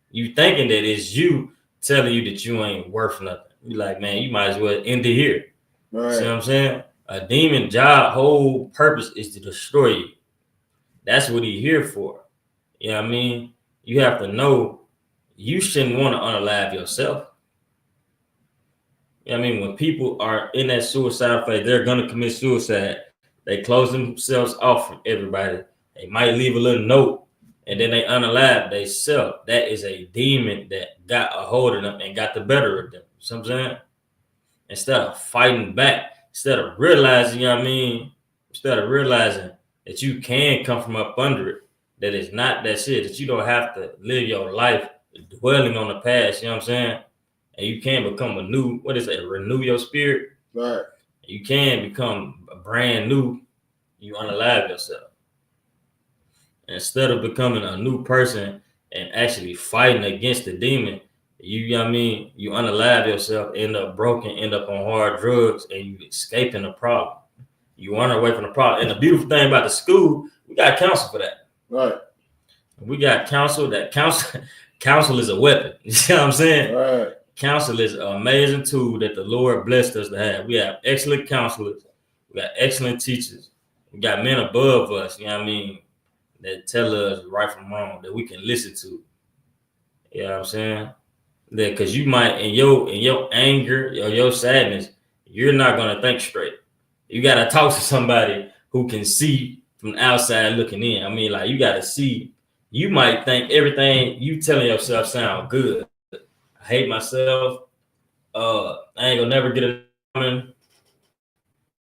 You thinking that it's you telling you that you ain't worth nothing. You like, man, you might as well end it here. Right. See what I'm saying? A demon job, whole purpose is to destroy you. That's what he's here for. You know what I mean? You have to know you shouldn't want to unalive yourself. You know what I mean? When people are in that suicidal phase, they're going to commit suicide. They close themselves off from everybody. They might leave a little note, and then they unalive themselves. That is a demon that got a hold of them and got the better of them. You know what I'm saying? Instead of fighting back, instead of realizing, instead of realizing that you can come from up under it, that it's not that shit, that you don't have to live your life dwelling on the past, you know what I'm saying? And you can become renew your spirit. Right. You can become a brand new, you unalive yourself. Instead of becoming a new person and actually fighting against the demon, you unalive yourself, end up broken, end up on hard drugs, and you escaping the problem. You run away from the problem. And the beautiful thing about the school, we got counsel for that. Right. We got counsel. Counsel is a weapon. You see what I'm saying? Right. Counsel is an amazing tool that the Lord blessed us to have. We have excellent counselors. We got excellent teachers. We got men above us, that tell us right from wrong, that we can listen to. You know what I'm saying? That because you might, in your anger or your sadness, you're not going to think straight. You got to talk to somebody who can see from the outside looking in. You got to see. You might think everything you telling yourself sound good. I hate myself. I ain't gonna never get a woman.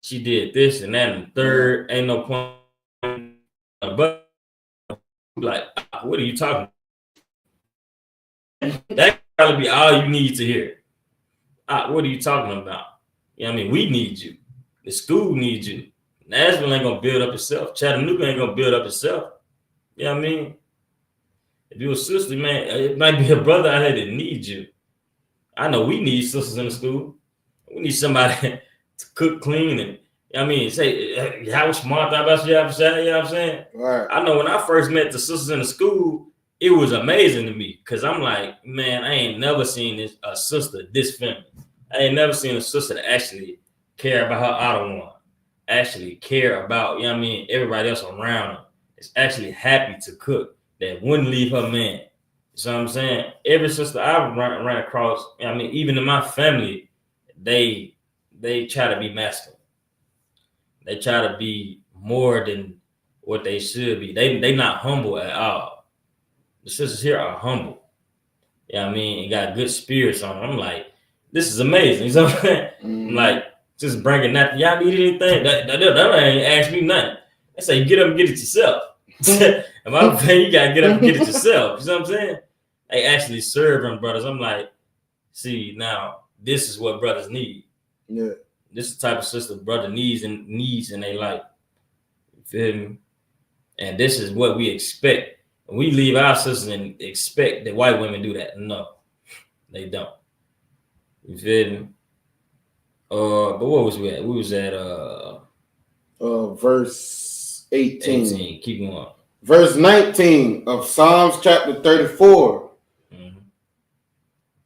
She did this and that and the third. Ain't no point. But like, what are you talking about? That probably be all you need to hear. What are you talking about? We need you. The school needs you. Nashville ain't gonna build up itself. Chattanooga ain't gonna build up itself. You know what I mean? If you're a sister, man, it might be a brother out here that needs you. I know we need sisters in the school. We need somebody to cook, clean, and I mean, say how smart about you have said, you know what I'm saying? Right. I know when I first met the sisters in the school, it was amazing to me because I'm like, man, I ain't never seen a sister this feminine. I ain't never seen a sister that actually care about her outer one, actually care about, you know what I mean, everybody else around her. Is actually happy to cook, that wouldn't leave her man. You know what I'm saying? Every sister I've ran across, I mean, even in my family, they try to be masculine. They try to be more than what they should be. They not humble at all. The sisters here are humble. Yeah, you know what I mean, and got good spirits on them. I'm like, this is amazing. You know what I'm saying? I'm like, just bringing that. Y'all need anything? That ain't ask me nothing. They say, get up and get it yourself. And my friend, you gotta get up and get it yourself. You know what I'm saying? They actually serve them brothers. I'm like, see, now this is what brothers need. Yeah. This is the type of sister brother needs in their life. You feel me? And this is what we expect. We leave our sisters and expect that white women do that. No, they don't. You feel me? But what was we at? We was at verse 18. Keep going. Verse 19 of Psalms chapter 34. Mm-hmm.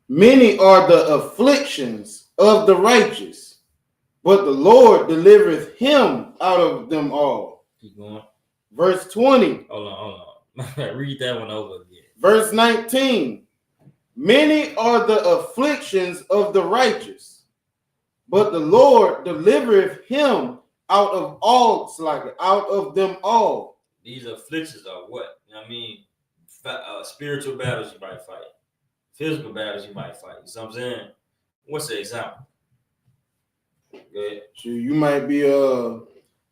Many are the afflictions of the righteous, but the Lord delivereth him out of them all. Keep going. Verse 20. Hold on. Read that one over again. Verse 19. Many are the afflictions of the righteous, but the Lord delivereth him out of all, out of them all. These afflictions are what? You know what I mean? Spiritual battles you might fight. Physical battles you might fight. You know what I'm saying? What's the example? Go ahead. So you might be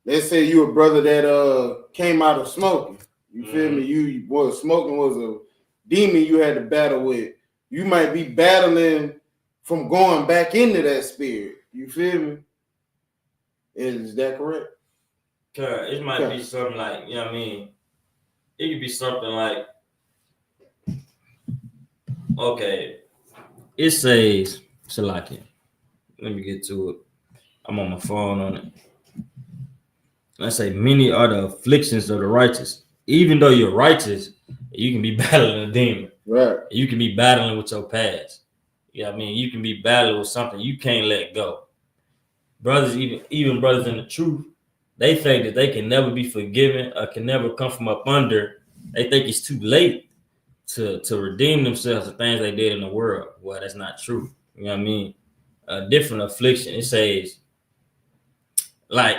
let's say you a brother that came out of smoking. You feel me? Smoking was a demon you had to battle with. You might be battling from going back into that spirit. You feel me? Is that correct? It might be something like, you know what I mean? It could be something like, okay, it says, Salaki. Let me get to it. I'm on my phone on it. Let's say, many are the afflictions of the righteous. Even though you're righteous, you can be battling a demon. Right. You can be battling with your past. You know what I mean? You can be battling with something you can't let go. Brothers, even brothers in the truth, they think that they can never be forgiven or can never come from up under. They think it's too late to redeem themselves of things they did in the world. Well, that's not true. You know what I mean? A different affliction. It says, like,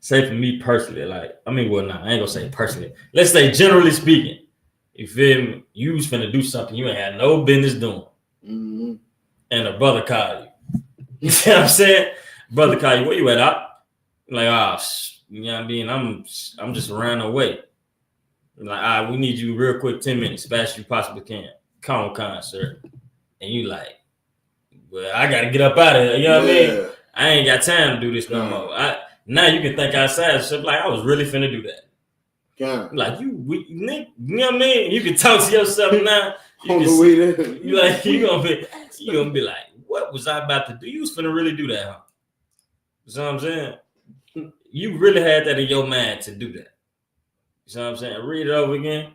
say for me personally, like, I ain't gonna say personally. Let's say generally speaking, you feel me? You was finna do something you ain't had no business doing. Mm-hmm. And a brother called you. You see what I'm saying? Brother called you, where you at, Op? Like, you know what I mean? I'm just around the way. Like, we need you real quick, 10 minutes, fast as you possibly can. Come on, sir. And you like, well, I gotta get up out of here. You know what I mean? I ain't got time to do this no more. Now you can think outside stuff like I was really finna do that. Yeah. Like you know what I mean? You can talk to yourself now. You gonna be like, what was I about to do? You was finna really do that, huh? You know what I'm saying? You really had that in your mind to do that. You know what I'm saying? Read it over again.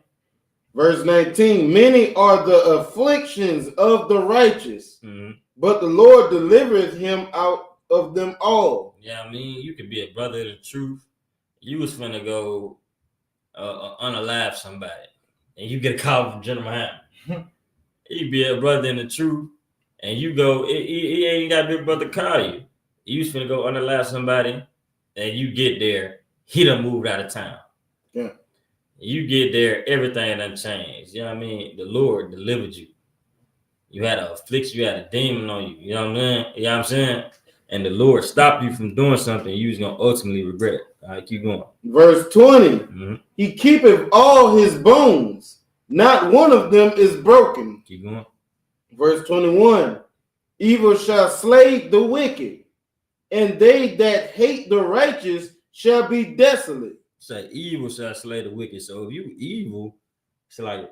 Verse 19, many are the afflictions of the righteous, Mm-hmm. but the Lord delivereth him out of them all. Yeah, I mean, you could be a brother of the truth. You was finna go unalive somebody, and you get a call from General Hammond. You be a brother in the truth, and you go, he ain't got a big brother call you. You was finna go unalive somebody, and you get there, he done moved out of town. Yeah. You get there, everything done changed. You know what I mean? The Lord delivered you. You had an affliction, you had a demon on you. You know what I mean? You know what I'm saying? And the Lord stopped you from doing something you was going to ultimately regret. All right, keep going. Verse 20, Mm-hmm. He keepeth all his bones. Not one of them is broken. Keep going. Verse 21, evil shall slay the wicked, and they that hate the righteous shall be desolate. Say evil shall slay the wicked. So if you evil, it's like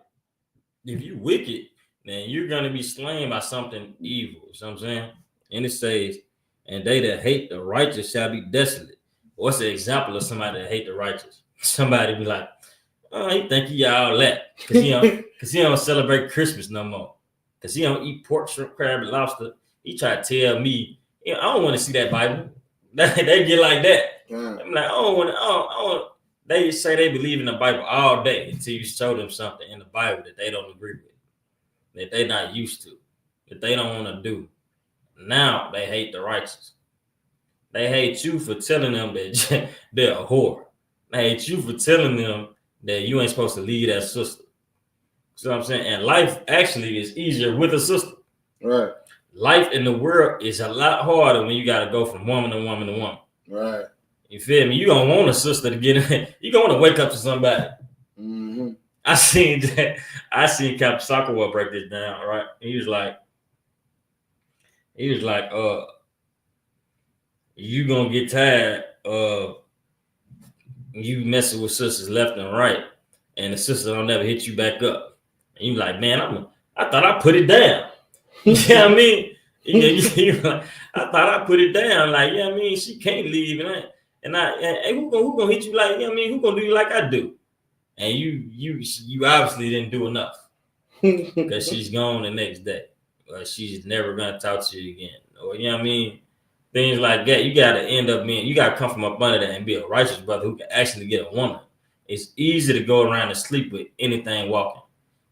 if you wicked, then you're gonna be slain by something evil. You know what I'm saying? And it says, and they that hate the righteous shall be desolate. What's the example of somebody that hate the righteous? Somebody be like, oh, he think he all that because he don't celebrate Christmas no more, because he don't eat pork, shrimp, crab, and lobster. He try to tell me, I don't want to see that Bible. They get like that. I'm like, I don't want. They say they believe in the Bible all day until you show them something in the Bible that they don't agree with, that they're not used to, that they don't want to do. Now they hate the righteous. They hate you for telling them that they're a whore. They hate you for telling them that you ain't supposed to leave that sister. See what I'm saying? And life actually is easier with a sister. Right. Life in the world is a lot harder when you got to go from woman to woman to woman. Right. You feel me? You don't want a sister to get in. You gonna want to wake up to somebody. Mm-hmm. I seen Captain Soccer break this down, right? He was like, you gonna get tired of you messing with sisters left and right, and the sister don't never hit you back up. And you like, man, I thought I put it down. You know what I mean? I thought I put it down. Like, you know what I mean? She can't leave, and who gonna hit you like, you know what I mean? Who gonna do you like I do? And you obviously didn't do enough because she's gone the next day, or she's never gonna talk to you again, or you know what I mean? Things like that. You gotta end up being. You gotta come from up under that and be a righteous brother who can actually get a woman. It's easy to go around and sleep with anything walking.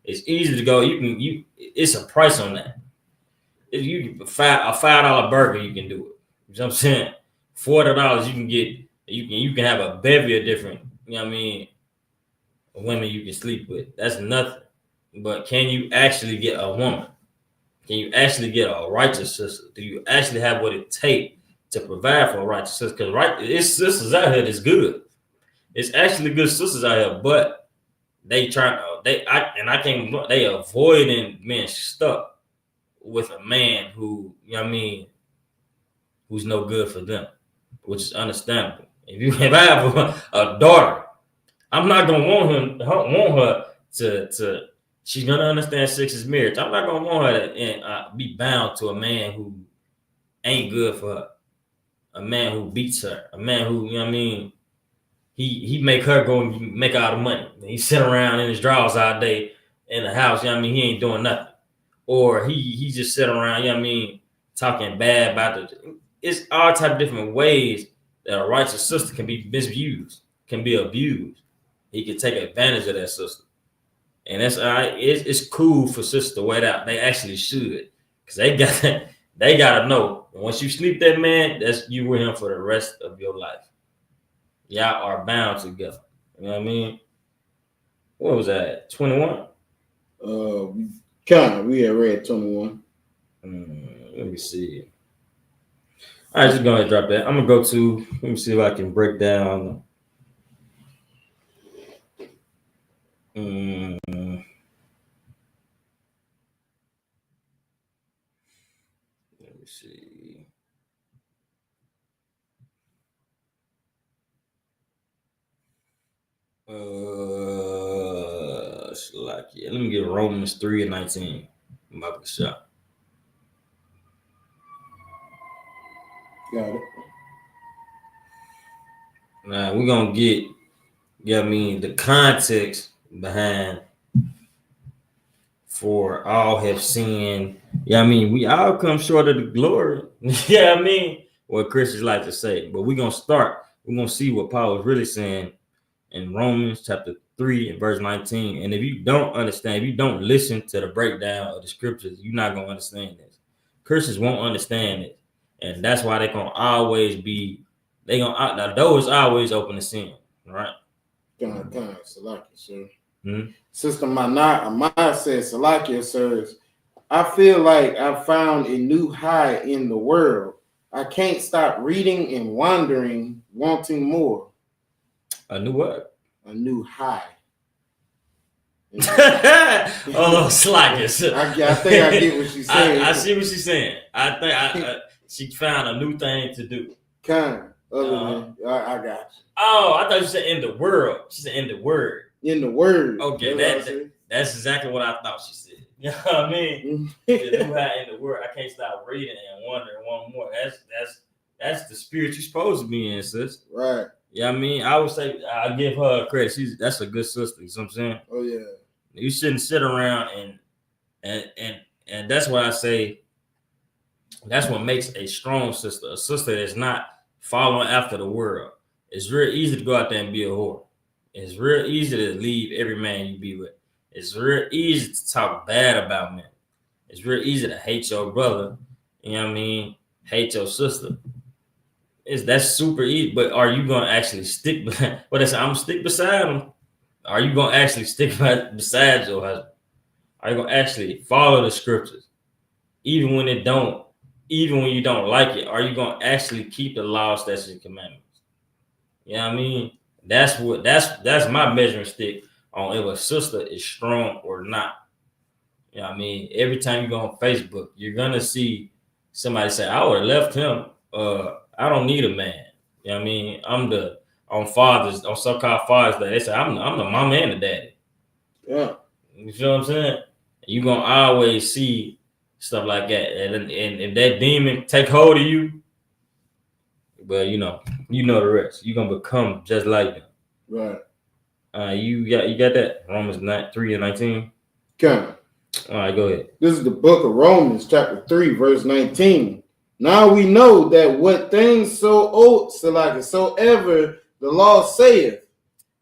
It's easy to go. It's a price on that. If you a $5 burger, you can do it. You know what I'm saying? $40 you can get. You can have a bevy of different. You know what I mean? Women you can sleep with. That's nothing. But can you actually get a woman? Can you actually get a righteous sister? Do you actually have what it takes to provide for a righteous sister? Because it's sisters out here that's good. It's actually good sisters out here, but they avoiding being stuck with a man who, you know what I mean, who's no good for them, which is understandable. If I have a daughter, I'm not gonna want her to. She's gonna understand sex is marriage. I'm not gonna want her to be bound to a man who ain't good for her, a man who beats her, a man who, you know what I mean, he make her go and make all the money. He sit around in his drawers all day in the house, you know what I mean, he ain't doing nothing. Or he just sit around, you know what I mean, talking bad about it's all type of different ways that a righteous sister can be misused, can be abused. He can take advantage of that sister. And that's it's cool for sisters to wait out. They actually should, because they gotta know once you sleep that man, that's you with him for the rest of your life. Y'all are bound together. You know what I mean? What was that? 21? We had read 21. Let me see. All right, just go ahead and drop that. I'm gonna go to. Let me see if I can break down. Let me see. Let me get Romans 3:19. I'm about to shop. Got it. Now we're gonna get, you know what I mean, the context behind for all have sinned. Yeah, I mean, we all come short of the glory. Yeah, I mean, what Christians like to say. But we're gonna see what Paul is really saying in Romans chapter 3 and verse 19. And if you don't understand, if you don't listen to the breakdown of the scriptures, you're not gonna understand this. Christians won't understand it. And that's why they're gonna always be, the door is always open to sin, right? Salakia, sir. Mm-hmm. Sister Amaya says, Salakia, sirs, I feel like I found a new high in the world. I can't stop reading and wandering, wanting more. A new what? A new high. Oh, Slacker. I think I get what she's saying. I see what she's saying. I think she found a new thing to do. I got you. Oh, I thought you said in the world. She said in the word. In the word. Okay, That's exactly what I thought she said. You know what I mean? The new high in the word. I can't stop reading and wondering one more. That's the spirit you're supposed to be in, sis. Right. Yeah, I mean, I would say I give her credit. That's a good sister. You know what I'm saying? Oh yeah. You shouldn't sit around and that's what I say. That's what makes a strong sister. A sister that's not following after the world. It's real easy to go out there and be a whore. It's real easy to leave every man you be with. It's real easy to talk bad about men. It's real easy to hate your brother. You know what I mean? Hate your sister. That's super easy. But are you gonna actually stick? I'm gonna stick beside him. Are you gonna actually stick beside your husband? Are you gonna actually follow the scriptures, even when you don't like it? Are you gonna actually keep the law, statutes, and commandments? You know what I mean? That's my measuring stick on if a sister is strong or not. You know what I mean? Every time you go on Facebook, you're gonna see somebody say, "I would have left him. I don't need a man." You know what I mean? On so-called Father's Day, they say, I'm the mama and the daddy. Yeah. You feel what I'm saying? You're gonna always see stuff like that. And if that demon take hold of you, but you know the rest. You're gonna become just like them. Right. You got that? Romans 3:19. Come. All right, go ahead. This is the book of Romans, chapter 3, verse 19. Now we know that what things soever the law saith,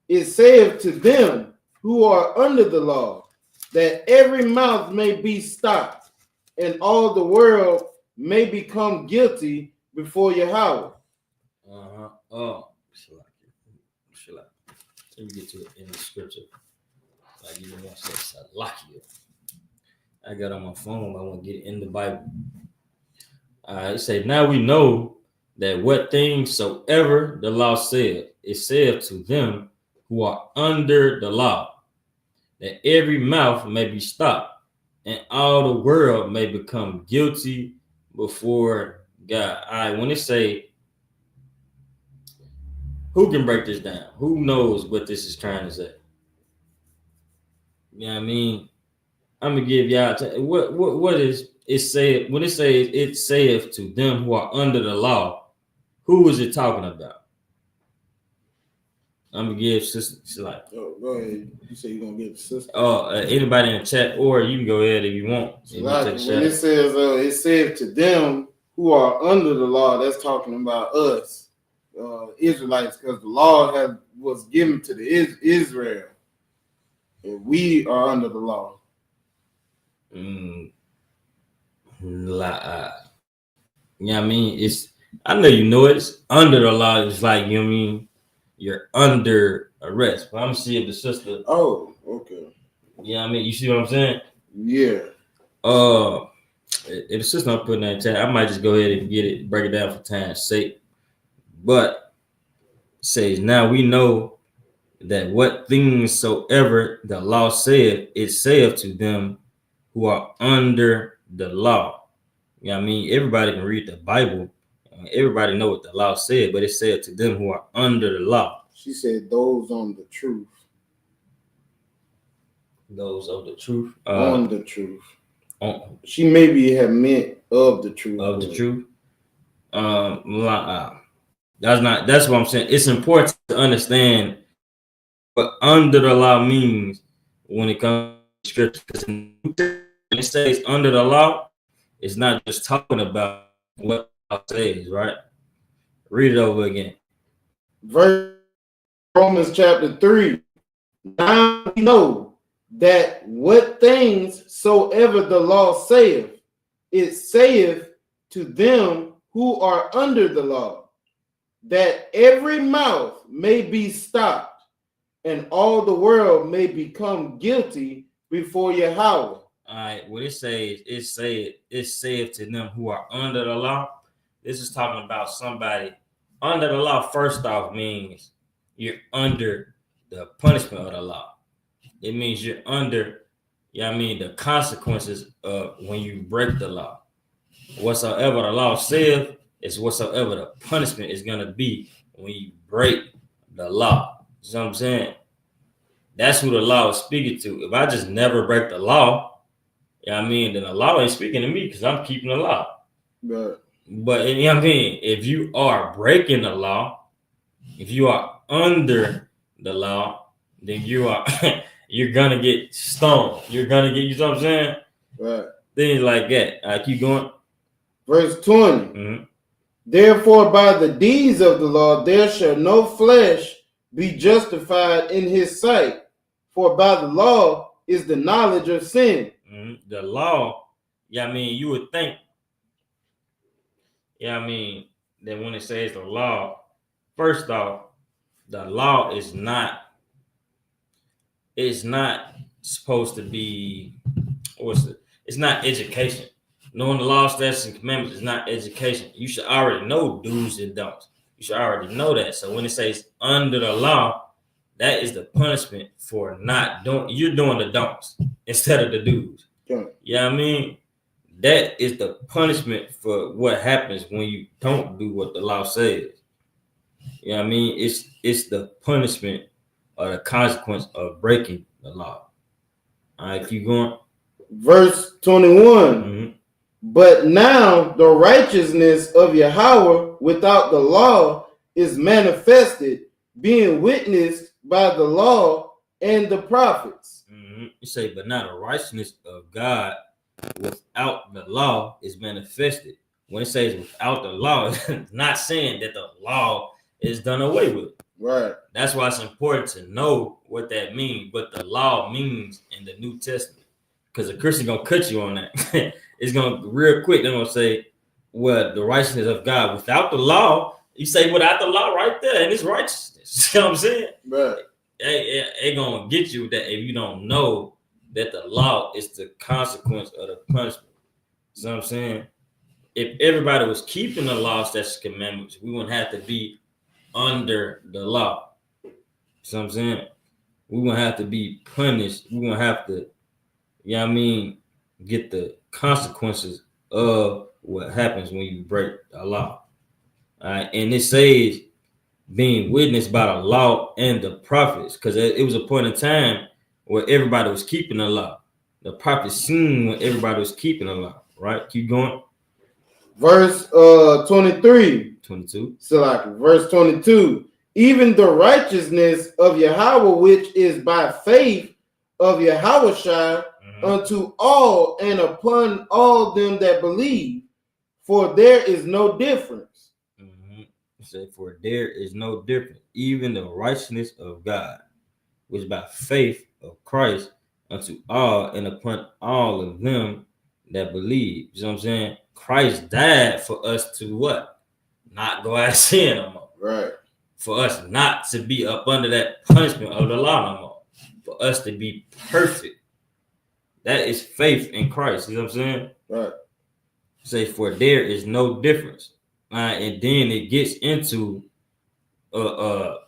it saith to them who are under the law, that every mouth may be stopped, and all the world may become guilty before Yahweh. Oh, let me get to it in the scripture. Like you want to say Salakia. I got on my phone. I want to get it in the Bible. It says, now we know that what things soever the law said, it saith to them who are under the law, that every mouth may be stopped, and all the world may become guilty before God. All right, when it say, who can break this down? Who knows what this is trying to say? You know what I mean? I'm gonna give y'all what is it say when it says it saith to them who are under the law. Who is it talking about? I'm gonna give sister like. Oh, go ahead. You say you're gonna give the sister. Anybody in the chat, or you can go ahead if you want. Like, when it says it said to them who are under the law, that's talking about us, Israelites, because the law was given to the Israel, and we are under the law. You know what I mean? I know you know it's under the law. It's like, you know what I mean? You're under arrest. But I'm gonna see if the sister. Oh, okay. You know what I mean? You see what I'm saying? Yeah. If the sister not putting that in chat, I might just go ahead and break it down for time's sake. But it says, now we know that what things soever the law saith, it saith to them who are under the law. You know what I mean? Everybody can read the Bible. Everybody know what the law said, but it said to them who are under the law. She said those on the truth. Those of the truth. On the truth. She maybe have meant of the truth. Of the truth. That's what I'm saying. It's important to understand what under the law means when it comes to scripture. When it says under the law, it's not just talking about what the law says, right? Read it over again. Verse Romans chapter 3. Now we know that what things soever the law saith, it saith to them who are under the law, that every mouth may be stopped, and all the world may become guilty before Yahweh. All right, what it says, it saith to them who are under the law. This is talking about somebody under the law. First off, means you're under the punishment of the law. It means you're under, you know what I mean, the consequences of when you break the law. Whatsoever the law says is whatsoever the punishment is gonna be when you break the law. You know what I'm saying? that's who the law is speaking to. If I just never break the law, you know what I mean, then the law ain't speaking to me because I'm keeping the law. Right. But you know what I mean, if you are breaking the law, if you are under the law, then you're gonna get stoned. You're gonna get, you know what I'm saying? Right. Things like that. I keep going. Verse 20. Mm-hmm. Therefore, by the deeds of the law, there shall no flesh be justified in his sight. For by the law is the knowledge of sin. Mm-hmm. The law, yeah, I mean, you would think, yeah, I mean, that when it says the law, first off, the law is not, it's not supposed to be, it's not education. Knowing the law, statutes, and commandments is not education. You should already know do's and don'ts. You should already know that. So when it says under the law, that is the punishment for not doing, you're doing the don'ts instead of the do's. Yeah. You know what I mean? That is the punishment for what happens when you don't do what the law says. You know what I mean? It's the punishment or the consequence of breaking the law. All right, keep going. Verse 21. Mm-hmm. But now the righteousness of Yahweh without the law is manifested, being witnessed by the law and the prophets. Mm-hmm. You say, but now the righteousness of God without the law is manifested. When it says without the law, it's not saying that the law is done away with. Right. That's why it's important to know what that means, what the law means in the New Testament. Because a Christian gonna cut you on that. It's gonna real quick. They're gonna say, "Well, the righteousness of God without the law." You say without the law, right there, and it's righteousness. You know what I'm saying? Right. It gonna get you that if you don't know that the law is the consequence of the punishment. You know what I'm saying? If everybody was keeping the law, statutes, commandments, we wouldn't have to be under the law. You know what I'm saying? We wouldn't have to be punished. We wouldn't have to, you know what I mean, get the consequences of what happens when you break the law. All right, and it says being witnessed by the law and the prophets, because it was a point in time where everybody was keeping the law. The prophets seen when everybody was keeping the law. Right? Keep going. Verse 23. 22. So like verse 22. Even the righteousness of Yahweh, which is by faith of Yahushua, unto all and upon all them that believe, for there is no difference. Mm-hmm. So for there is no difference, even the righteousness of God, which by faith of Christ unto all and upon all of them that believe. You know what I'm saying? Christ died for us to what? Not go out of sin no more. Right. For us not to be up under that punishment of the law no more. For us to be perfect. That is faith in Christ. You know what I'm saying? Right. Say, for there is no difference. And then it gets into for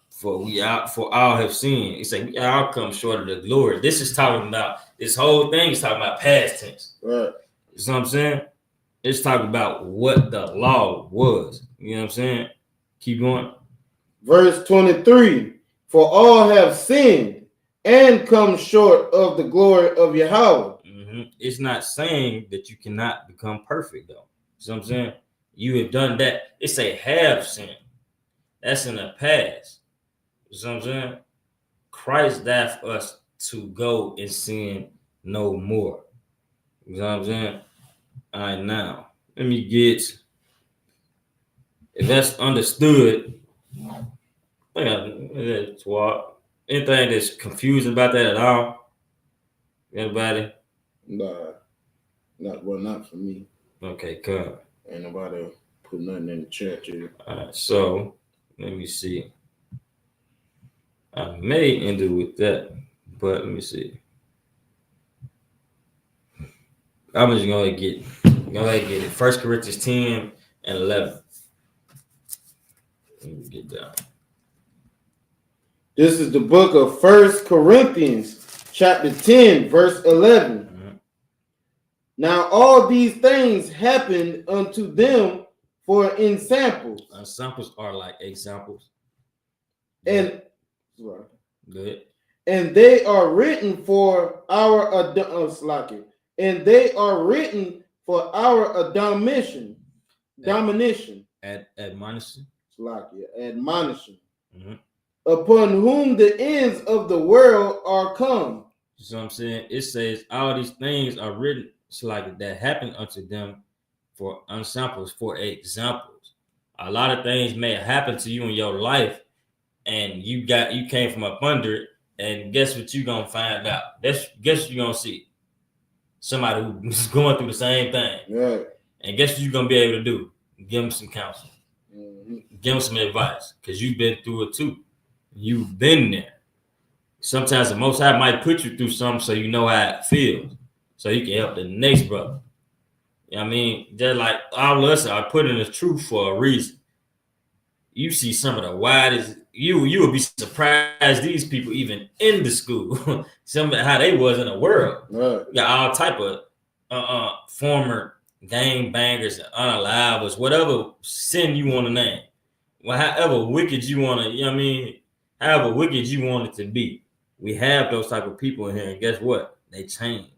all have sinned. It's like we all come short of the glory. This is talking about, this whole thing is talking about past tense. Right. You know what I'm saying? It's talking about what the law was. You know what I'm saying? Keep going. Verse 23. For all have sinned and come short of the glory of Yahweh. Mm-hmm. It's not saying that you cannot become perfect, though. You know what I'm saying? You have done that. It say have sinned. That's in the past. You know what I'm saying? Christ died for us to go and sin no more. You know what I'm saying? All right, now, let me get, if that's understood, anything that's confusing about that at all? Anybody? Nah, not for me. Okay, come. Ain't nobody put nothing in the chat here. All right, so let me see. I may end it with that, but let me see. I'm just gonna get it. 1 Corinthians 10 and 11. Let me get down. This is the book of 1 Corinthians, chapter 10, verse 11. Mm-hmm. Now all these things happened unto them for ensamples. Samples are like examples. And Good. and they are written for our and they are written for our admonition. Admonition. Admonition. Mhm. Upon whom the ends of the world are come. So I'm saying it says all these things are written like that happen unto them for unsamples, for examples. A lot of things may happen to you in your life, and you came from up under it, and guess what you gonna find out? Guess what you gonna see? Somebody who's going through the same thing. Right. And guess what you're gonna be able to do? Give them some counsel. Mm-hmm. Give them some advice, because you've been through it too. You've been there. Sometimes the Most High might put you through something so you know how it feels, so you can help the next brother. You know what I mean? Just like all of us are put in the truth for a reason. You see some of the widest. You would be surprised these people even in the school, some of how they was in the world. Right. You got all type of former gang bangers and unalivers, whatever sin you want to name. Well, however wicked you want to, you know what I mean? However wicked you want it to be. We have those type of people in here, and guess what? They changed.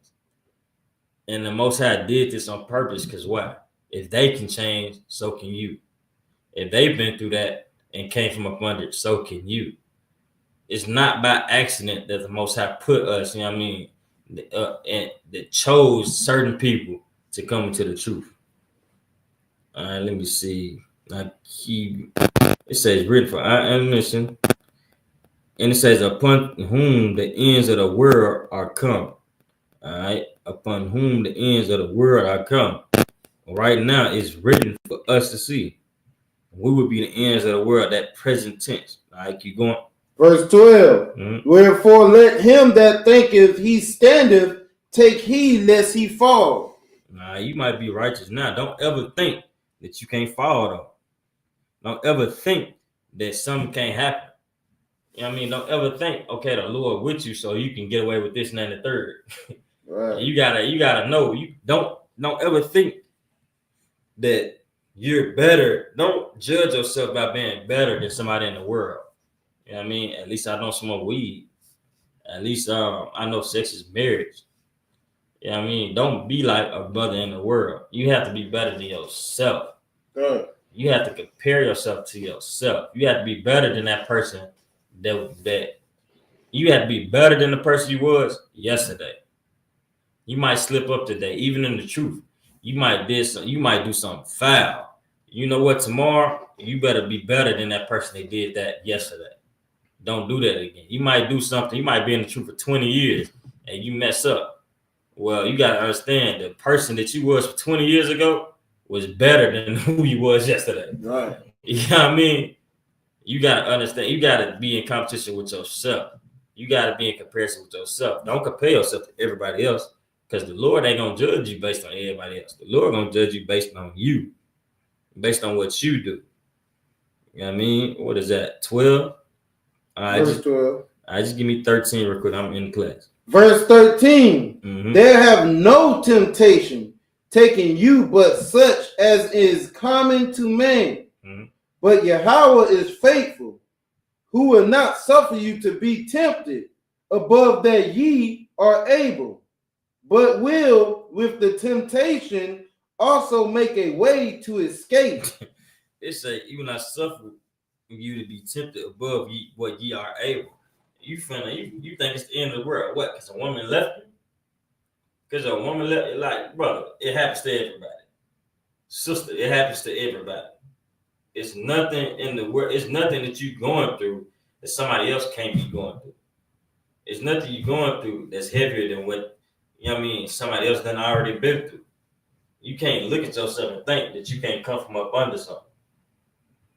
And the Most High did this on purpose, because why? If they can change, so can you. If they've been through that and came from up under it, so can you. It's not by accident that the Most High put us, you know what I mean, and that chose certain people to come into the truth. All right, let me see. It says written for our admonition, and it says upon whom the ends of the world are come. All right, upon whom the ends of the world are come. Right now, it's written for us to see. We would be the ends of the world, that present tense. All right, keep going. Verse 12. Mm-hmm. Wherefore let him that thinketh he standeth take heed lest he fall. Nah, you might be righteous now. Don't ever think that you can't fall, though. Don't ever think that something can't happen. You know what I mean? Don't ever think, okay, the Lord with you, so you can get away with this and that and the third. Right. You gotta know. You don't ever think that you're better. Don't judge yourself by being better than somebody in the world. You know what I mean? At least I don't smoke weed. At least I know sex is marriage. You know what I mean? Don't be like a brother in the world. You have to be better than yourself. Right. You have to compare yourself to yourself. You have to be better than that person that you have to be better than the person you was yesterday. You might slip up today, even in the truth. You might do something foul. You know what? Tomorrow, you better be better than that person that did that yesterday. Don't do that again. You might do something. You might be in the truth for 20 years and you mess up. Well, you got to understand the person that you was 20 years ago was better than who you was yesterday. Right. You know what I mean? You got to understand. You got to be in competition with yourself. You got to be in comparison with yourself. Don't compare yourself to everybody else, because the Lord ain't going to judge you based on everybody else. The Lord going to judge you based on you, based on what you do. You know what I mean? What is that, 12? Verse 12. Just give me 13 real quick. I'm in class. Verse 13. Mm-hmm. There have no temptation taken you but such as is common to man. Mm-hmm. But Yahweh is faithful, who will not suffer you to be tempted above that ye are able, but will with the temptation also make a way to escape. It say, "You will not suffer you to be tempted above what ye are able." You think it's the end of the world? What? Because a woman left you? Because a woman left, like, brother, it happens to everybody. Sister, it happens to everybody. It's nothing in the world. It's nothing that you're going through that somebody else can't be going through. It's nothing you're going through that's heavier than what, you know what I mean, somebody else done already been through. You can't look at yourself and think that you can't come from up under something.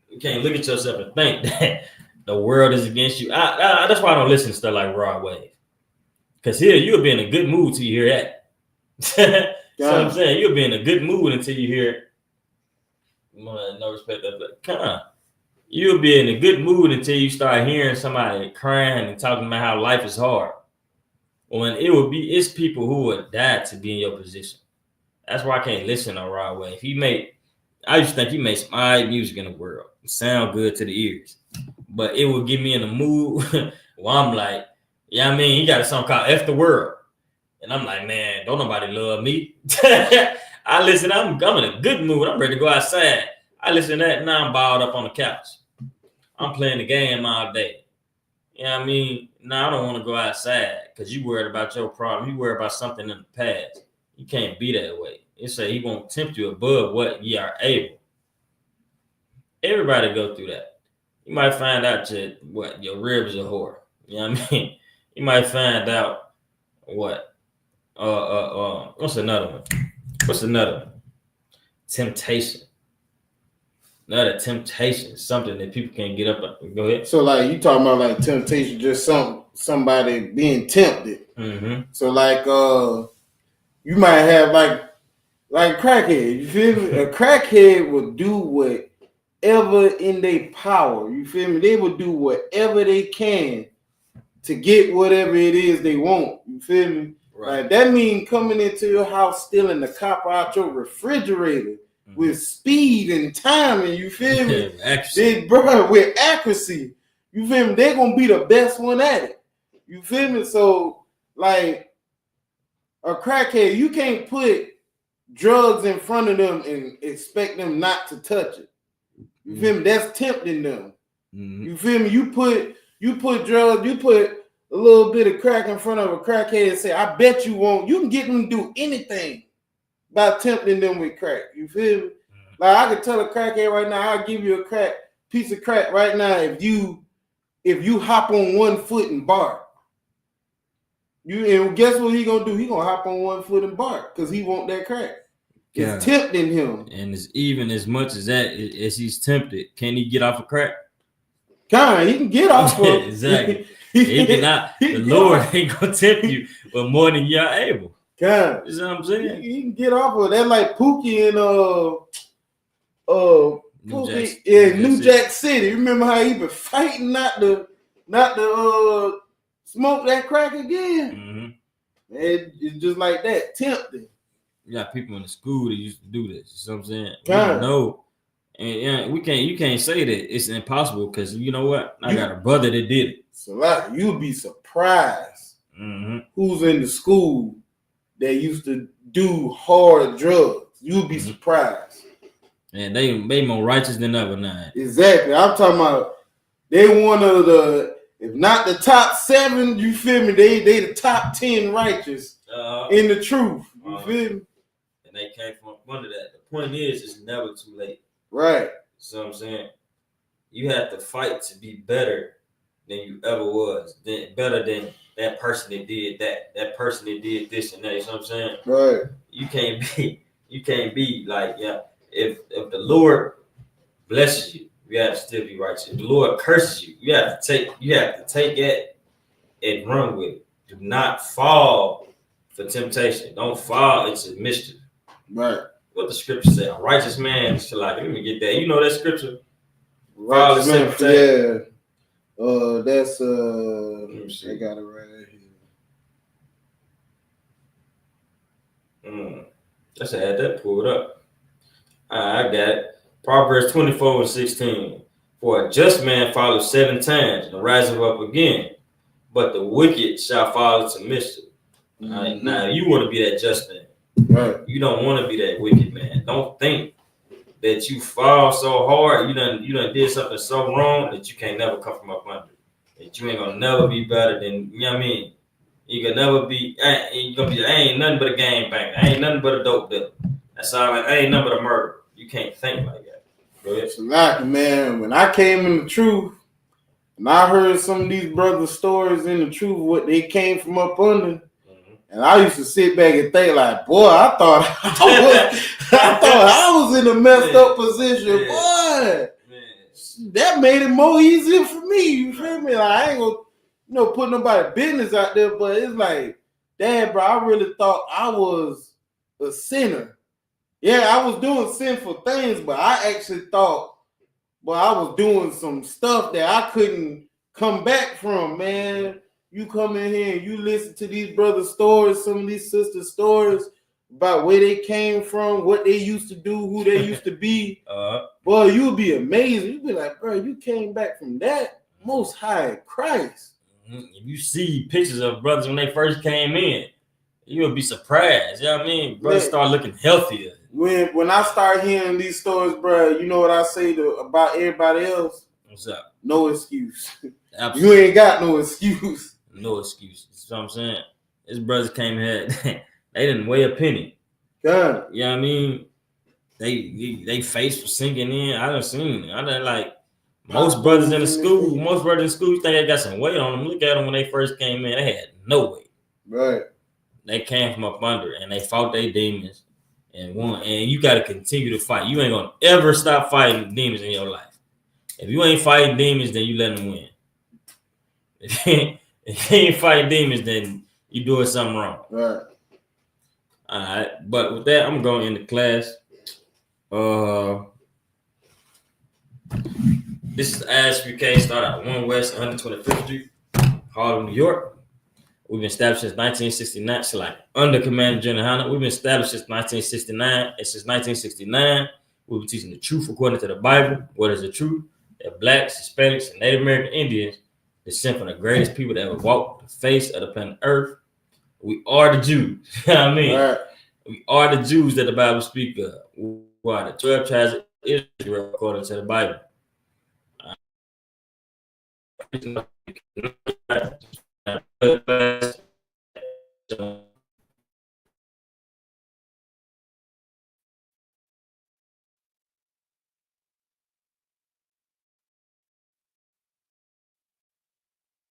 You can't look at yourself and think that the world is against you. That's why I don't listen to stuff like Raw Wave. Because here, you'll be in a good mood till you hear that. So I'm saying, you'll be in a good mood until you hear, no respect, but come on. You'll be in a good mood until you start hearing somebody crying and talking about how life is hard. When it's people who would die to be in your position. That's why I can't listen to Raw Wave. I used to think he made some odd music in the world. It sound good to the ears. But it would get me in the mood where I'm like, Yeah, I mean, he got a song called F the World. And I'm like, man, don't nobody love me. I listen, I'm in a good mood. I'm ready to go outside. I listen to that, and now I'm balled up on the couch. I'm playing the game all day. You know what I mean? Now I don't want to go outside because you worried about your problem. You worried about something in the past. You can't be that way. It say he won't tempt you above what ye are able. Everybody go through that. You might find out your ribs are whore. You know what I mean? You might find out what? What's another one? Temptation. Another temptation, something that people can't get up. Go ahead. So like you talking about like temptation, just somebody being tempted. Mm-hmm. So like you might have like crackhead. You feel me? A crackhead will do whatever in their power. You feel me? They will do whatever they can to get whatever it is they want. You feel me? Right. Like that means coming into your house, stealing the copper out your refrigerator with speed and timing. You feel me? With accuracy. You feel me? They're gonna be the best one at it. You feel me? So like a crackhead, you can't put drugs in front of them and expect them not to touch it. You feel me? That's tempting them. You feel me? You put drugs, you put a little bit of crack in front of a crackhead and say, I bet you won't. You can get them to do anything by tempting them with crack. You feel me? Like I could tell a crackhead right now, I'll give you a piece of crack right now if you hop on 1 foot and bark. And guess what he gonna do? He gonna hop on 1 foot and bark because he want that crack. It's tempting him. And it's even as much as that, as he's tempted, can he get off of crack? He can get off of it. Exactly. He cannot. The Lord ain't gonna tempt you, but more than you're able. You know what I'm saying? He can get off of that, like Pookie and New Jack City. Remember how he been fighting not to smoke that crack again? Mm-hmm. It's just like that, tempting. You got people in the school that used to do this. You know what I'm saying? We don't know. And you can't say that it's impossible because you know what? I got a brother that did it. So like you'll be surprised who's in the school that used to do hard drugs. You'll be surprised. And they more righteous than ever now. Exactly. I'm talking about they one of the, if not the top 7, you feel me? They the top 10 righteous in the truth. You feel me? And they came from under that. The point is, it's never too late. Right. So I'm saying you have to fight to be better than you ever was, better than that person that did that person that did this and that. You know what I'm saying? Right. You can't be like, yeah, if the Lord blesses you, you have to still be righteous. If the Lord curses you, you have to take it and run with it. Do not fall for temptation. Don't fall into mischief. Right. What the scripture say? A righteous man should like. Let me get that. You know that scripture? Righteous man. Yeah. That's I got it right here. Let's add that pulled up. I got it. Proverbs 24:16. For a just man follows 7 times and rises up again, but the wicked shall fall into mischief. Now you want to be that just man. Right. You don't want to be that wicked man. Don't think that you fall so hard, you done did something so wrong that you can't never come from up under. That you ain't gonna never be better than, you know what I mean? You can never be, I ain't nothing but a gang banger. I ain't nothing but a dope dealer. That's all. I ain't nothing but a murderer. You can't think like that. Go ahead. So like, man, when I came in the truth, and I heard some of these brothers' stories in the truth, what they came from up under, and I used to sit back and think like, boy, I thought I was in a messed up position, boy. That made it more easier for me. You feel me? Like I ain't gonna, put nobody's business out there, but it's like, damn, bro, I really thought I was a sinner. Yeah, I was doing sinful things, but I actually thought, well, I was doing some stuff that I couldn't come back from, man. You come in here and you listen to these brothers' stories, some of these sisters' stories about where they came from, what they used to do, who they used to be. Boy, you'll be amazed. You'll be like, bro, you came back from that Most High Christ. if you see pictures of brothers when they first came in, you'll be surprised. You know what I mean? Brothers Yeah. start looking healthier. When I start hearing these stories, bro, you know what I say about everybody else? What's up? No excuse. Absolutely. You ain't got no excuse. No excuses. That's what I'm saying. His brothers came here, they didn't weigh a penny. God. You know what I mean? They face was sinking in. I done seen it. I done like most brothers in the school, you think they got some weight on them. Look at them when they first came in. They had no weight. Right. They came from up under and they fought their demons and won. And you got to continue to fight. You ain't gonna ever stop fighting demons in your life. If you ain't fighting demons, then you let them win. If you ain't fighting demons, then you doing something wrong. Right. All right. But with that, I'm going into class. This is ISBK, started at 1 West 125th Street, Harlem, New York. We've been established since 1969. So like under Commander General Hunter, we've been established since 1969. And since 1969, we've been teaching the truth according to the Bible. What is the truth? That blacks, Hispanics, and Native American Indians descend from the greatest people that ever walked the face of the planet Earth. We are the Jews. You know what I mean? Right. We are the Jews that the Bible speaks of. We are the 12 tribes of Israel according to the Bible.